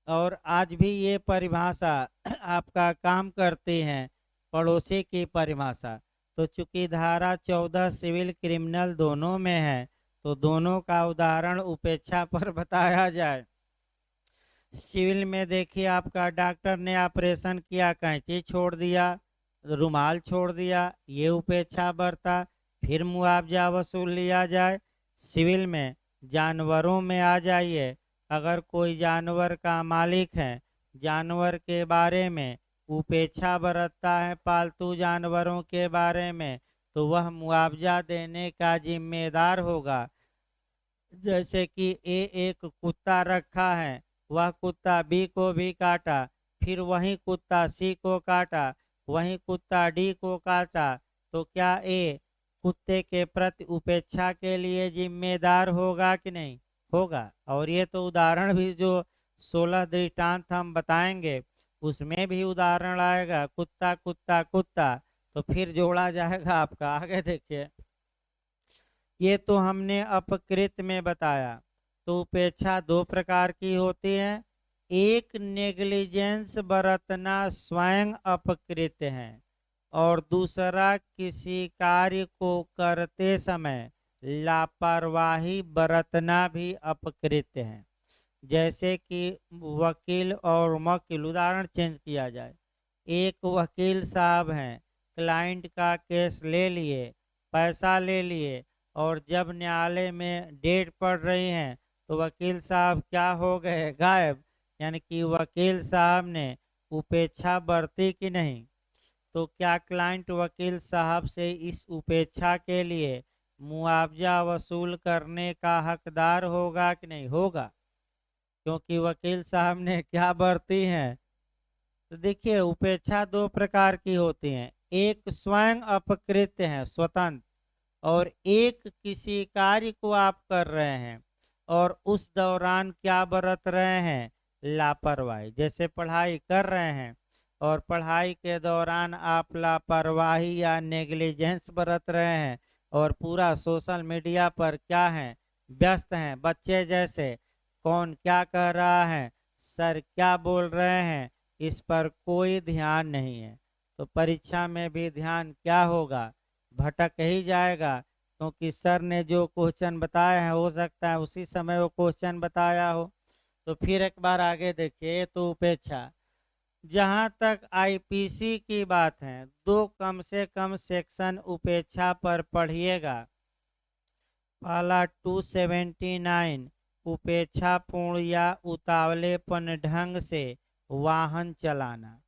और आज भी ये परिभाषा आपका काम करती है, पड़ोसी की परिभाषा। तो चूंकि धारा 14 सिविल क्रिमिनल दोनों में है, तो दोनों का उदाहरण उपेक्षा पर बताया जाए। सिविल में देखिए आपका डॉक्टर ने ऑपरेशन किया, कैंची छोड़ दिया, रुमाल छोड़ दिया, ये उपेक्षा बरता, फिर मुआवजा वसूल लिया जाए। सिविल में जानवरों में आ जाइए, अगर कोई जानवर का मालिक है, जानवर के बारे में उपेक्षा बरतता है, पालतू जानवरों के बारे में, तो वह मुआवजा देने का जिम्मेदार होगा। जैसे कि एक कुत्ता रखा है, वह कुत्ता बी को भी काटा, फिर वही कुत्ता सी को काटा, वही कुत्ता डी को काटा, तो क्या ए कुत्ते के प्रति उपेक्षा के लिए जिम्मेदार होगा कि नहीं होगा? और ये तो उदाहरण भी जो 16 दृष्टांत हम बताएंगे उसमें भी उदाहरण आएगा, कुत्ता कुत्ता कुत्ता, तो फिर जोड़ा जाएगा आपका। आगे देखिए, ये तो हमने अपकृत में बताया। तो उपेक्षा दो प्रकार की होती है, एक नेग्लिजेंस बरतना स्वयं अपकृत है, और दूसरा किसी कार्य को करते समय लापरवाही बरतना भी अपकृत है। जैसे कि वकील और मक्किल, उदाहरण चेंज किया जाए। एक वकील साहब हैं, क्लाइंट का केस ले लिए, पैसा ले लिए, और जब न्यायालय में डेट पड़ रही है तो वकील साहब क्या हो गए, गायब। यानी कि वकील साहब ने उपेक्षा बरती कि नहीं? तो क्या क्लाइंट वकील साहब से इस उपेक्षा के लिए मुआवजा वसूल करने का हकदार होगा कि नहीं होगा? क्योंकि वकील साहब ने क्या बरती हैं। तो देखिए उपेक्षा दो प्रकार की होती हैं, एक स्वयं अपकृत है स्वतंत्र, और एक किसी कार्य को आप कर रहे हैं और उस दौरान क्या बरत रहे हैं, लापरवाही। जैसे पढ़ाई कर रहे हैं और पढ़ाई के दौरान आप लापरवाही या नेग्लिजेंस बरत रहे हैं, और पूरा सोशल मीडिया पर क्या है, व्यस्त हैं, बच्चे जैसे कौन क्या कह रहा है, सर क्या बोल रहे हैं इस पर कोई ध्यान नहीं है, तो परीक्षा में भी ध्यान क्या होगा, भटक ही जाएगा, क्योंकि सर ने जो क्वेश्चन बताया है हो सकता है उसी समय वो क्वेश्चन बताया हो। तो फिर एक बार आगे देखिए, तो उपेक्षा, जहाँ तक आईपीसी की बात है, दो कम से कम सेक्शन उपेक्षा पर पढ़िएगा। पहला 279 उपेक्षापूर्ण या उतावलेपन ढंग से वाहन चलाना,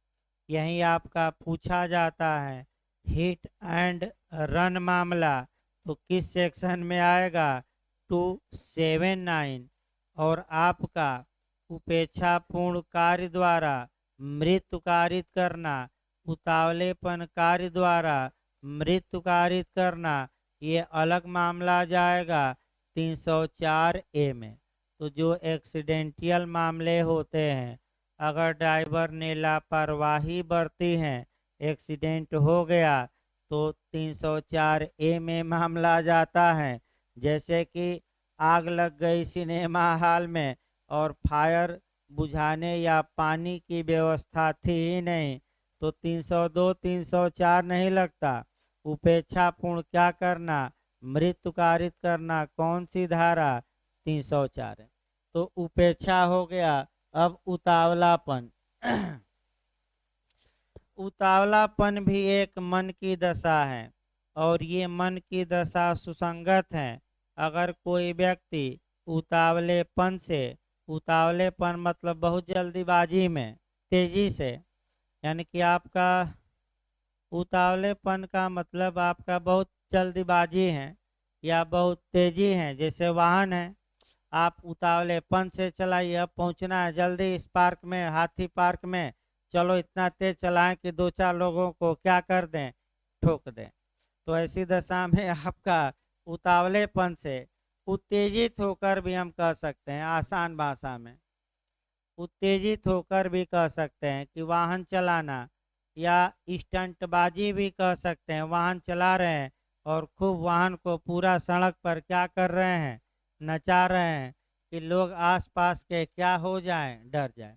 यही आपका पूछा जाता है। हिट एंड रन मामला तो किस सेक्शन में आएगा, 279। और आपका उपेक्षापूर्ण कार्य द्वारा मृत्यु कारित करना, उतावलेपन कार्य द्वारा मृत्यु कारित करना, ये अलग मामला जाएगा 304 ए में। तो जो एक्सीडेंटियल मामले होते हैं, अगर ड्राइवर ने लापरवाही बरती है, एक्सीडेंट हो गया, तो 304 ए में मामला जाता है। जैसे कि आग लग गई सिनेमा हॉल में और फायर बुझाने या पानी की व्यवस्था थी ही नहीं, तो 302 304 नहीं लगता। उपेक्षापूर्ण क्या करना, मृत्यु कारित करना, कौन सी धारा, 304 है। तो उपेक्षा हो गया। अब उतावलापन उतावलापन भी एक मन की दशा है, और ये मन की दशा सुसंगत है। अगर कोई व्यक्ति उतावलेपन से, उतावलेपन मतलब बहुत जल्दीबाजी में, तेजी से, यानी कि आपका उतावलेपन का मतलब आपका बहुत जल्दीबाजी है या बहुत तेजी है। जैसे वाहन है, आप उतावलेपन से चलाइए, अब पहुंचना है जल्दी इस पार्क में, हाथी पार्क में, चलो इतना तेज चलाएं कि दो चार लोगों को क्या कर दें, ठोक दें। तो ऐसी दशा में आपका उतावलेपन से, उत्तेजित होकर भी हम कह सकते हैं, आसान भाषा में उत्तेजित होकर भी कह सकते हैं कि वाहन चलाना, या स्टंटबाजी भी कह सकते हैं। वाहन चला रहे हैं और खूब वाहन को पूरा सड़क पर क्या कर रहे हैं, नचा रहे हैं कि लोग आसपास के क्या हो जाएं, डर जाएं।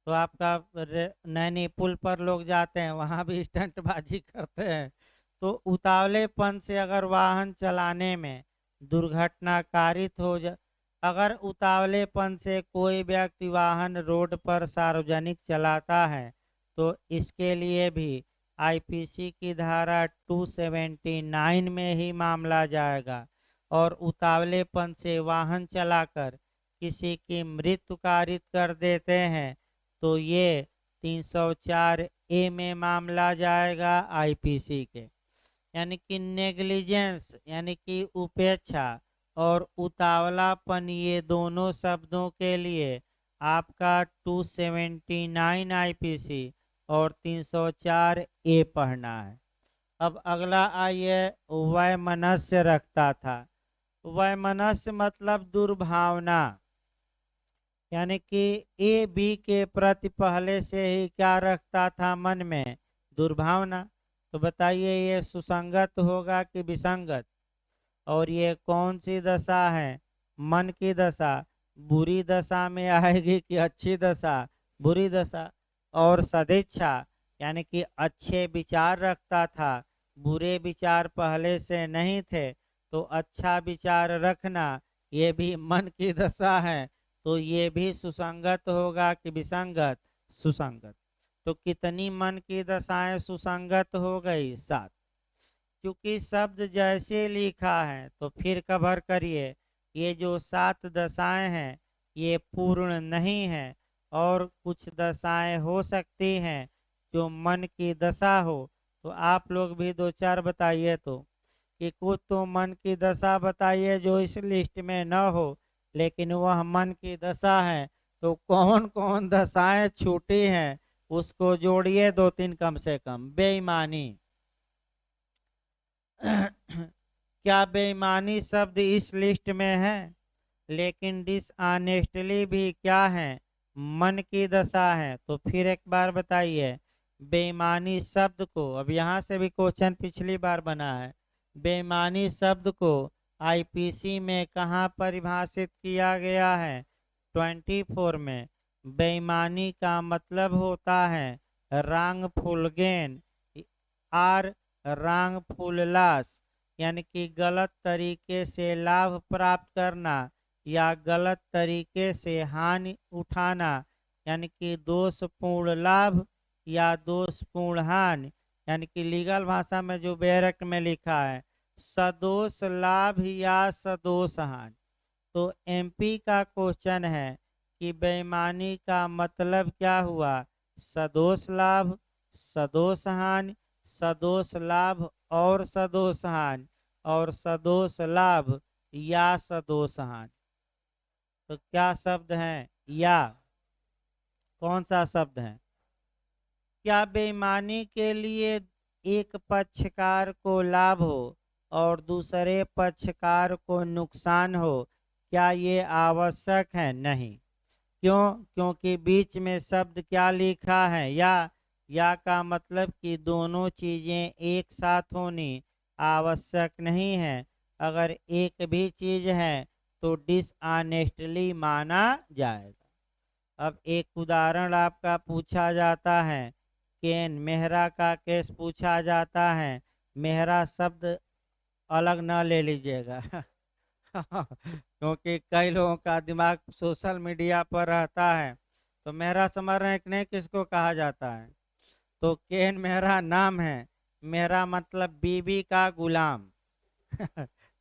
तो आपका नैनी पुल पर लोग जाते हैं, वहाँ भी स्टंटबाजी करते हैं। तो उतावलेपन से अगर वाहन चलाने में दुर्घटना कारित हो जा, अगर उतावलेपन से कोई व्यक्ति वाहन रोड पर सार्वजनिक चलाता है, तो इसके लिए भी आईपीसी की धारा 279 में ही मामला जाएगा। और उतावलेपन से वाहन चलाकर किसी की मृत्यु कारित कर देते हैं, तो ये 304 ए में मामला जाएगा आईपीसी के। यानी कि नेग्लिजेंस यानी कि उपेक्षा और उतावलापन, ये दोनों शब्दों के लिए आपका 279 आईपीसी और 304 ए पढ़ना है। अब अगला आइए, वैमनस्य रखता था। वैमनस्य मतलब दुर्भावना, यानी कि ए बी के प्रति पहले से ही क्या रखता था मन में, दुर्भावना। तो बताइए ये सुसंगत होगा कि विसंगत, और ये कौन सी दशा है, मन की दशा, बुरी दशा में आएगी कि अच्छी दशा, बुरी दशा। और सदिच्छा यानी कि अच्छे विचार रखता था, बुरे विचार पहले से नहीं थे, तो अच्छा विचार रखना ये भी मन की दशा है। तो ये भी सुसंगत होगा कि विसंगत, सुसंगत। तो कितनी मन की दशाएं सुसंगत हो गई, 7। क्योंकि शब्द जैसे लिखा है तो फिर कवर करिए, ये जो 7 दशाएं हैं ये पूर्ण नहीं है, और कुछ दशाएं हो सकती हैं जो मन की दशा हो। तो आप लोग भी दो चार बताइए, तो कि कुछ तो मन की दशा बताइए जो इस लिस्ट में न हो, लेकिन वह मन की दशा है। तो कौन कौन दशाएं छूटी हैं उसको जोड़िए, दो तीन कम से कम। बेईमानी क्या बेईमानी शब्द इस लिस्ट में है? लेकिन डिसऑनेस्टली भी क्या है, मन की दशा है। तो फिर एक बार बताइए, बेईमानी शब्द को, अब यहाँ से भी क्वेश्चन पिछली बार बना है, बेईमानी शब्द को आईपीसी में कहाँ परिभाषित किया गया है, 24 में। बेईमानी का मतलब होता है wrongful gain और wrongful loss, यानी कि गलत तरीके से लाभ प्राप्त करना या गलत तरीके से हानि उठाना, यानी कि दोषपूर्ण लाभ या दोषपूर्ण हानि, यानी कि लीगल भाषा में जो बैरक में लिखा है सदोष लाभ या सदोष हानि। तो एमपी का क्वेश्चन है कि बेईमानी का मतलब क्या हुआ, सदोष लाभ, सदोष हानि, सदोष लाभ और सदोष हानि, और सदोष लाभ या सदोष हानि। तो क्या शब्द है या, कौन सा शब्द है? क्या बेईमानी के लिए एक पक्षकार को लाभ हो और दूसरे पक्षकार को नुकसान हो, क्या ये आवश्यक है? नहीं। क्यों? क्योंकि बीच में शब्द क्या लिखा है, या का मतलब कि दोनों चीजें एक साथ होनी आवश्यक नहीं है। अगर एक भी चीज है तो डिसऑनेस्टली माना जाएगा। अब एक उदाहरण आपका पूछा जाता है, केन मेहरा का केस पूछा जाता है। मेहरा शब्द अलग न ले लीजिएगा क्योंकि कई लोगों का दिमाग सोशल मीडिया पर रहता है, तो मेहरा समझ रहे हैं कि नहीं किसको कहा जाता है? तो केन मेहरा नाम है, मेहरा मतलब बीबी का गुलाम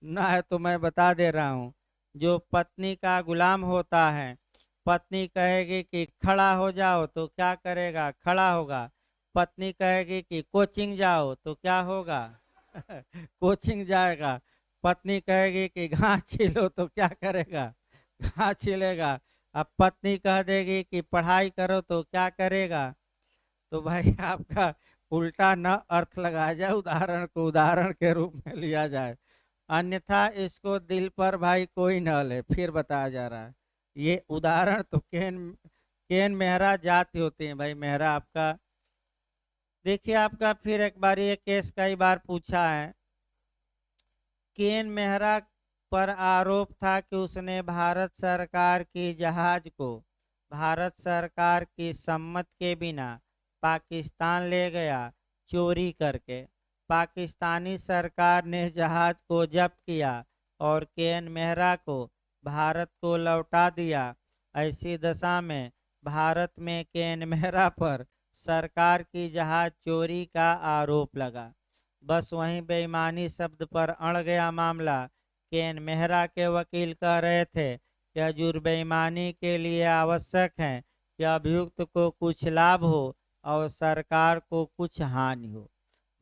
ना है तो मैं बता दे रहा हूँ, जो पत्नी का गुलाम होता है, पत्नी कहेगी कि खड़ा हो जाओ तो क्या करेगा? खड़ा होगा। पत्नी कहेगी कि कोचिंग जाओ तो क्या होगा? कोचिंग जाएगा। पत्नी कहेगी कि घास छीलो तो क्या करेगा? घास छीलेगा। अब पत्नी कह देगी कि पढ़ाई करो तो क्या करेगा? तो भाई आपका उल्टा न अर्थ लगाया जाए, उदाहरण को उदाहरण के रूप में लिया जाए, अन्यथा इसको दिल पर भाई कोई न ले। फिर बताया जा रहा है ये उदाहरण तो केन केन मेहरा जाति होती है भाई। मेहरा आपका देखिए, आपका फिर एक बार ये केस कई बार पूछा है। केन मेहरा पर आरोप था कि उसने भारत सरकार की जहाज को भारत सरकार की सम्मति के बिना पाकिस्तान ले गया चोरी करके। पाकिस्तानी सरकार ने जहाज को जब्त किया और केन मेहरा को भारत को लौटा दिया। ऐसी दशा में भारत में केन मेहरा पर सरकार की जहाज चोरी का आरोप लगा। बस वहीं बेईमानी शब्द पर अड़ गया मामला। केन मेहरा के वकील कह रहे थे कि हजूर बेईमानी के लिए आवश्यक है कि अभियुक्त को कुछ लाभ हो और सरकार को कुछ हानि हो,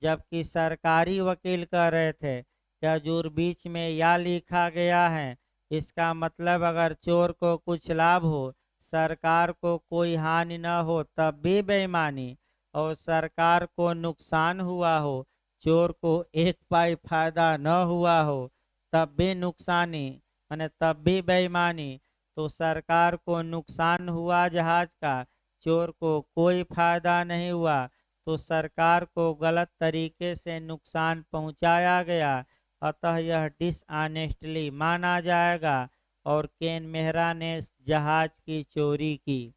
जबकि सरकारी वकील कह रहे थे कि हजूर बीच में या लिखा गया है, इसका मतलब अगर चोर को कुछ लाभ हो सरकार को कोई हानि न हो तब भी बेईमानी, और सरकार को नुकसान हुआ हो चोर को एक पाई फायदा न हुआ हो तब भी नुकसानी, माने तब भी बेईमानी। तो सरकार को नुकसान हुआ जहाज का, चोर को कोई फायदा नहीं हुआ, तो सरकार को गलत तरीके से नुकसान पहुंचाया गया, अतः यह डिसऑनेस्टली माना जाएगा और केन मेहरा ने जहाज की चोरी की।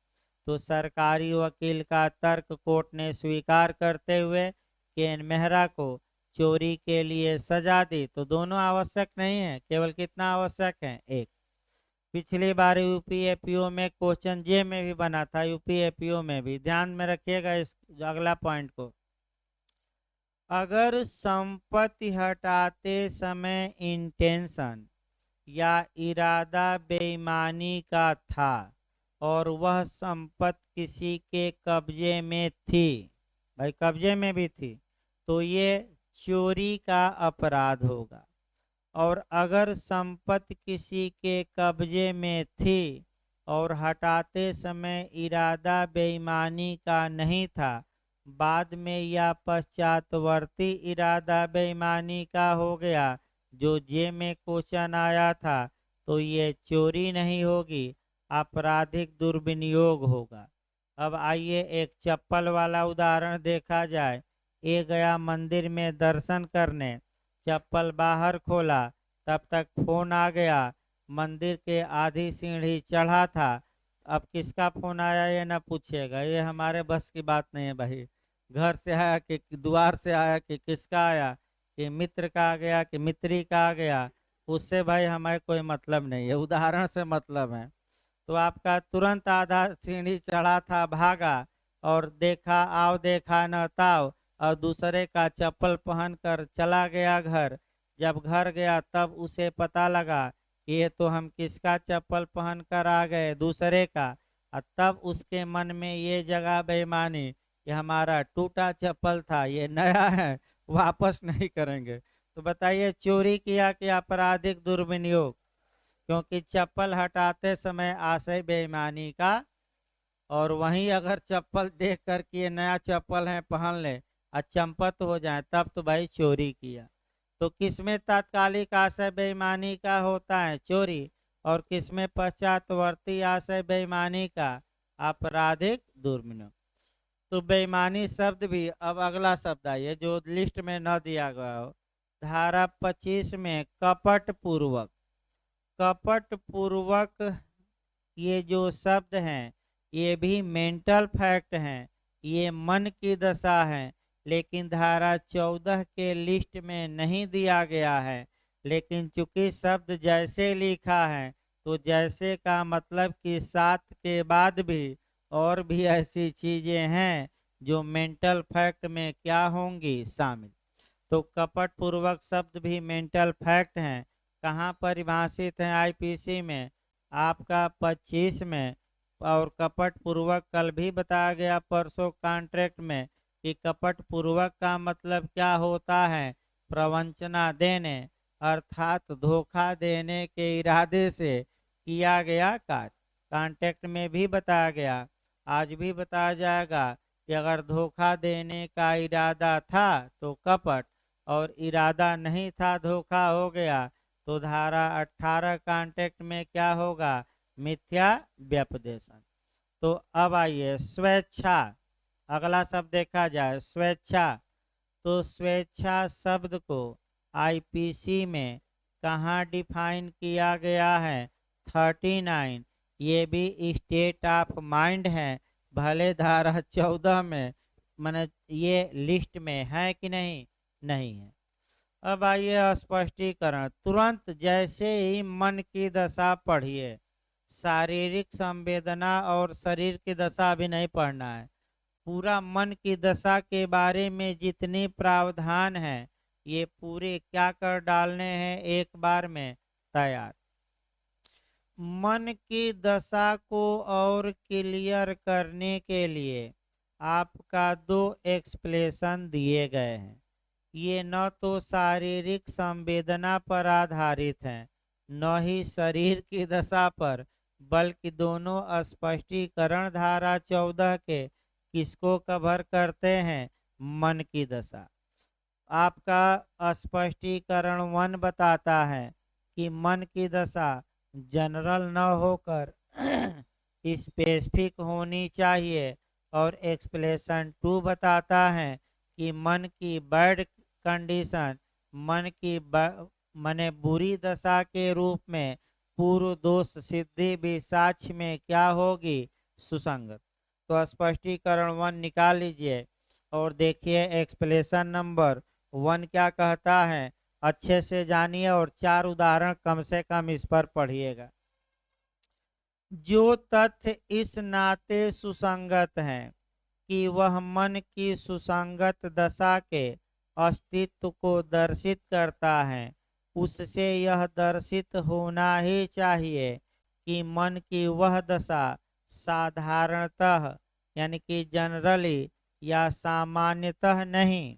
तो सरकारी वकील का तर्क कोर्ट ने स्वीकार करते हुए केन मेहरा को चोरी के लिए सजा दी। तो दोनों आवश्यक नहीं है, केवल कितना आवश्यक है? एक। पिछली बार यूपीएपीओ में क्वेश्चन जे में भी बना था, यूपीएपीओ में भी ध्यान में रखिएगा इस अगला पॉइंट को। अगर संपत्ति हटाते समय इंटेंशन या इरादा बेईमानी का था और वह संपत्ति किसी के कब्जे में थी, भाई कब्जे में भी थी, तो ये चोरी का अपराध होगा। और अगर संपत्ति किसी के कब्जे में थी और हटाते समय इरादा बेईमानी का नहीं था, बाद में या पश्चातवर्ती इरादा बेईमानी का हो गया, जो जे में क्वेश्चन आया था, तो ये चोरी नहीं होगी, आपराधिक दुर्विनियोग होगा। अब आइए एक चप्पल वाला उदाहरण देखा जाए। ये गया मंदिर में दर्शन करने, चप्पल बाहर खोला, तब तक फोन आ गया, मंदिर के आधी सीढ़ी चढ़ा था, अब किसका फोन आया ये ना पूछिएगा, ये हमारे बस की बात नहीं है भाई। घर से आया कि द्वार से आया कि किसका आया, कि मित्र का आ गया कि मित्री का आ गया, उससे भाई हमें कोई मतलब नहीं है, उदाहरण से मतलब है। तो आपका तुरंत आधा सीढ़ी चढ़ा था भागा, और देखा आओ देखा न ताव, और दूसरे का चप्पल पहन कर चला गया घर। जब घर गया तब उसे पता लगा कि ये तो हम किसका चप्पल पहन कर आ गए, दूसरे का। और तब उसके मन में ये जगह बेईमानी कि हमारा टूटा चप्पल था, ये नया है, वापस नहीं करेंगे। तो बताइए, चोरी किया कि आपराधिक दुर्विनियोग? क्योंकि चप्पल हटाते समय आशय बेईमानी का, और वहीं अगर चप्पल देख कर के ये नया चप्पल है पहन ले और चंपत हो जाए तब तो भाई चोरी किया। तो किसमें तात्कालिक आशय बेईमानी का होता है, चोरी, और किसमें पश्चातवर्ती आशय बेईमानी का, आपराधिक दुर्विनियोग। तो बेईमानी शब्द भी, अब अगला शब्द आइए जो लिस्ट में न दिया गया हो। धारा 25 में कपट पूर्वक। कपट पूर्वक ये जो शब्द हैं ये भी मेंटल फैक्ट हैं, ये मन की दशा है, लेकिन धारा 14 के लिस्ट में नहीं दिया गया है। लेकिन चूंकि शब्द जैसे लिखा है तो जैसे का मतलब कि साथ के बाद भी और भी ऐसी चीजें हैं जो मेंटल फैक्ट में क्या होंगी, शामिल। तो कपट पूर्वक शब्द भी मेंटल फैक्ट हैं। कहाँ परिभाषित है, आईपीसी में आपका 25 में। और कपट पूर्वक कल भी बताया गया परसों कॉन्ट्रैक्ट में कि कपट पूर्वक का मतलब क्या होता है, प्रवंचना देने, अर्थात धोखा देने के इरादे से किया गया कार्य। कॉन्ट्रैक्ट में भी बताया गया, आज भी बताया जाएगा कि अगर धोखा देने का इरादा था तो कपट, और इरादा नहीं था धोखा हो गया तो धारा 18 कॉन्टेक्ट में क्या होगा, मिथ्या व्यपदेशन। तो अब आइए स्वेच्छा, अगला शब्द देखा जाए, स्वेच्छा। तो स्वेच्छा शब्द को आईपीसी में कहाँ डिफाइन किया गया है, 39। ये भी स्टेट ऑफ माइंड है, भले धारा 14 में, मैंने ये लिस्ट में है कि नहीं, नहीं है। अब आइए स्पष्टीकरण, तुरंत जैसे ही मन की दशा पढ़िए, शारीरिक संवेदना और शरीर की दशा भी नहीं पढ़ना है, पूरा मन की दशा के बारे में जितनी प्रावधान है ये पूरे क्या कर डालने हैं एक बार में, तैयार। मन की दशा को और क्लियर करने के लिए आपका दो एक्सप्लेशन दिए गए हैं। ये न तो शारीरिक संवेदना पर आधारित हैं, न ही शरीर की दशा पर, बल्कि दोनों स्पष्टीकरण धारा 14 के किसको कवर करते हैं, मन की दशा। आपका स्पष्टीकरण 1 बताता है कि मन की दशा जनरल न होकर स्पेसिफिक होनी चाहिए, और एक्सप्लेनेशन 2 बताता है कि मन की बैड कंडीशन, मन की मने बुरी दशा के रूप में पूर्व दोष सिद्धि भी साक्ष्य में क्या होगी, सुसंगत। तो स्पष्टीकरण 1 निकाल लीजिए और देखिए एक्सप्लेनेशन नंबर 1 क्या कहता है, अच्छे से जानिए और 4 उदाहरण कम से कम इस पर पढ़िएगा। जो तथ्य इस नाते सुसंगत हैं कि वह मन की सुसंगत दशा के अस्तित्व को दर्शित करता है, उससे यह दर्शित होना ही चाहिए कि मन की वह दशा साधारणतः यानी कि जनरली या सामान्यतः नहीं,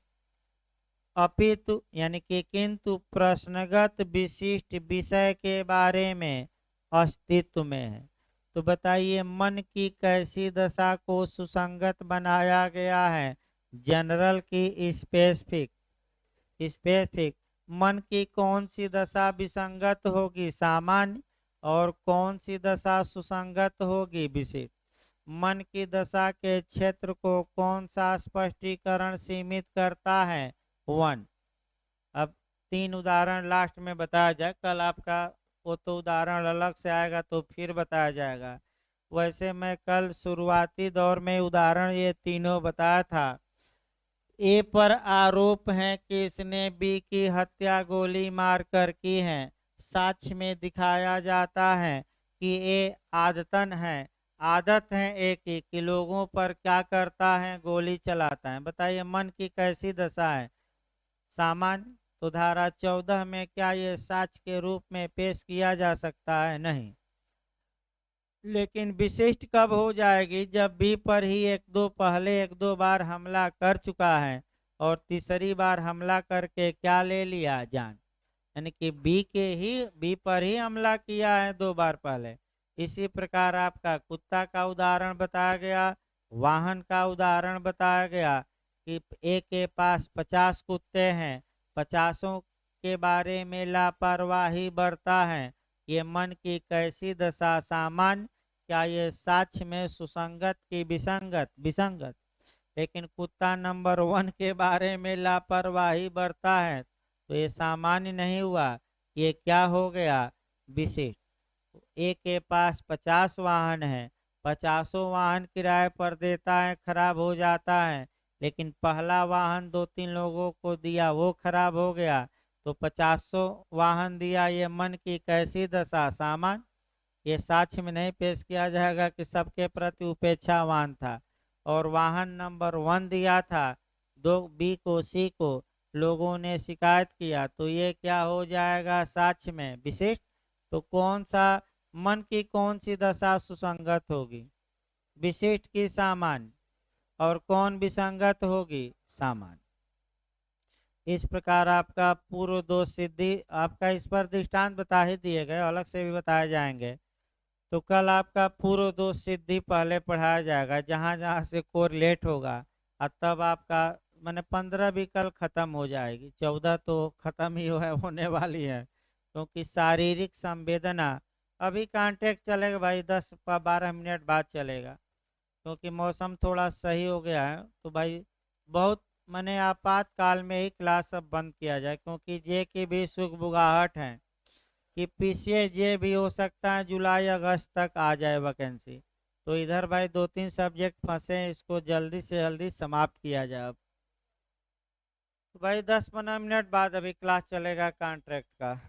अपितु यानी कि किंतु प्रश्नगत विशिष्ट विषय के बारे में अस्तित्व में है। तो बताइए मन की कैसी दशा को सुसंगत बनाया गया है, जनरल की स्पेसिफिक। स्पेसिफिक मन की कौन सी दशा विसंगत होगी, सामान्य, और कौन सी दशा सुसंगत होगी, विशिष्ट। मन की दशा के क्षेत्र को कौन सा स्पष्टीकरण सीमित करता है, 1। अब 3 उदाहरण लास्ट में बताया जाए, कल आपका वो तो उदाहरण अलग से आएगा तो फिर बताया जाएगा। वैसे मैं कल शुरुआती दौर में उदाहरण ये तीनों बताया था। ए पर आरोप है कि इसने बी की हत्या गोली मारकर की है। साक्ष्य में दिखाया जाता है कि ए आदतन है, आदत है ए की कि लोगों पर क्या करता है, गोली चलाता है। बताइए मन की कैसी दशा है, सामान्य। तो धारा 14 में क्या ये साक्ष्य के रूप में पेश किया जा सकता है? नहीं। लेकिन विशिष्ट कब हो जाएगी? जब बी पर ही एक दो बार हमला कर चुका है और तीसरी बार हमला करके क्या ले लिया, जान। यानी कि बी पर ही हमला किया है 2 बार पहले। इसी प्रकार आपका कुत्ता का उदाहरण बताया गया, वाहन का उदाहरण बताया गया कि ए के पास 50 कुत्ते हैं, 50 के बारे में लापरवाही बरता है। ये मन की कैसी दशा, सामान्य। क्या ये साक्ष्य में सुसंगत की विसंगत? विसंगत। लेकिन कुत्ता नंबर 1 के बारे में लापरवाही बरता है, तो ये सामान्य नहीं हुआ, ये क्या हो गया, विशिष्ट। ए के पास 50 वाहन है, 50 वाहन किराए पर देता है, खराब हो जाता है। लेकिन पहला वाहन 2-3 लोगों को दिया, वो खराब हो गया, तो 50 वाहन दिया। ये मन की कैसी दशा, सामान्य। ये साक्ष्य में नहीं पेश किया जाएगा कि सबके प्रति उपेक्षावान था। और वाहन नंबर 1 दिया था, दो बी को सी को, लोगों ने शिकायत किया, तो ये क्या हो जाएगा, साक्ष्य में विशिष्ट। तो कौन सा मन की कौन सी दशा सुसंगत होगी, विशिष्ट की सामान्य? और कौन विसंगत होगी, सामान्य। इस प्रकार आपका पूर्व दोष सिद्धि, आपका इस पर दृष्टांत बता ही दिए गए, अलग से भी बताए जाएंगे। तो कल आपका पूर्व दोष सिद्धि पहले पढ़ाया जाएगा, जहाँ जहाँ से कोरिलेट होगा। और तब आपका मैंने 15 भी कल खत्म हो जाएगी, 14 तो खत्म ही होने वाली है। क्योंकि शारीरिक संवेदना अभी कांटेक्ट चलेगा भाई, 10-12 मिनट बाद चलेगा। क्योंकि मौसम थोड़ा सही हो गया है, तो भाई बहुत मैंने आपातकाल में ही क्लास अब बंद किया जाए, क्योंकि जे की भी सुगबुगाहट है कि पीसीए जे भी हो सकता है जुलाई अगस्त तक आ जाए वैकेंसी। तो इधर भाई 2-3 सब्जेक्ट फंसे हैं, इसको जल्दी से जल्दी समाप्त किया जाए अब। तो भाई 10-15 मिनट बाद अभी क्लास चलेगा कॉन्ट्रैक्ट का।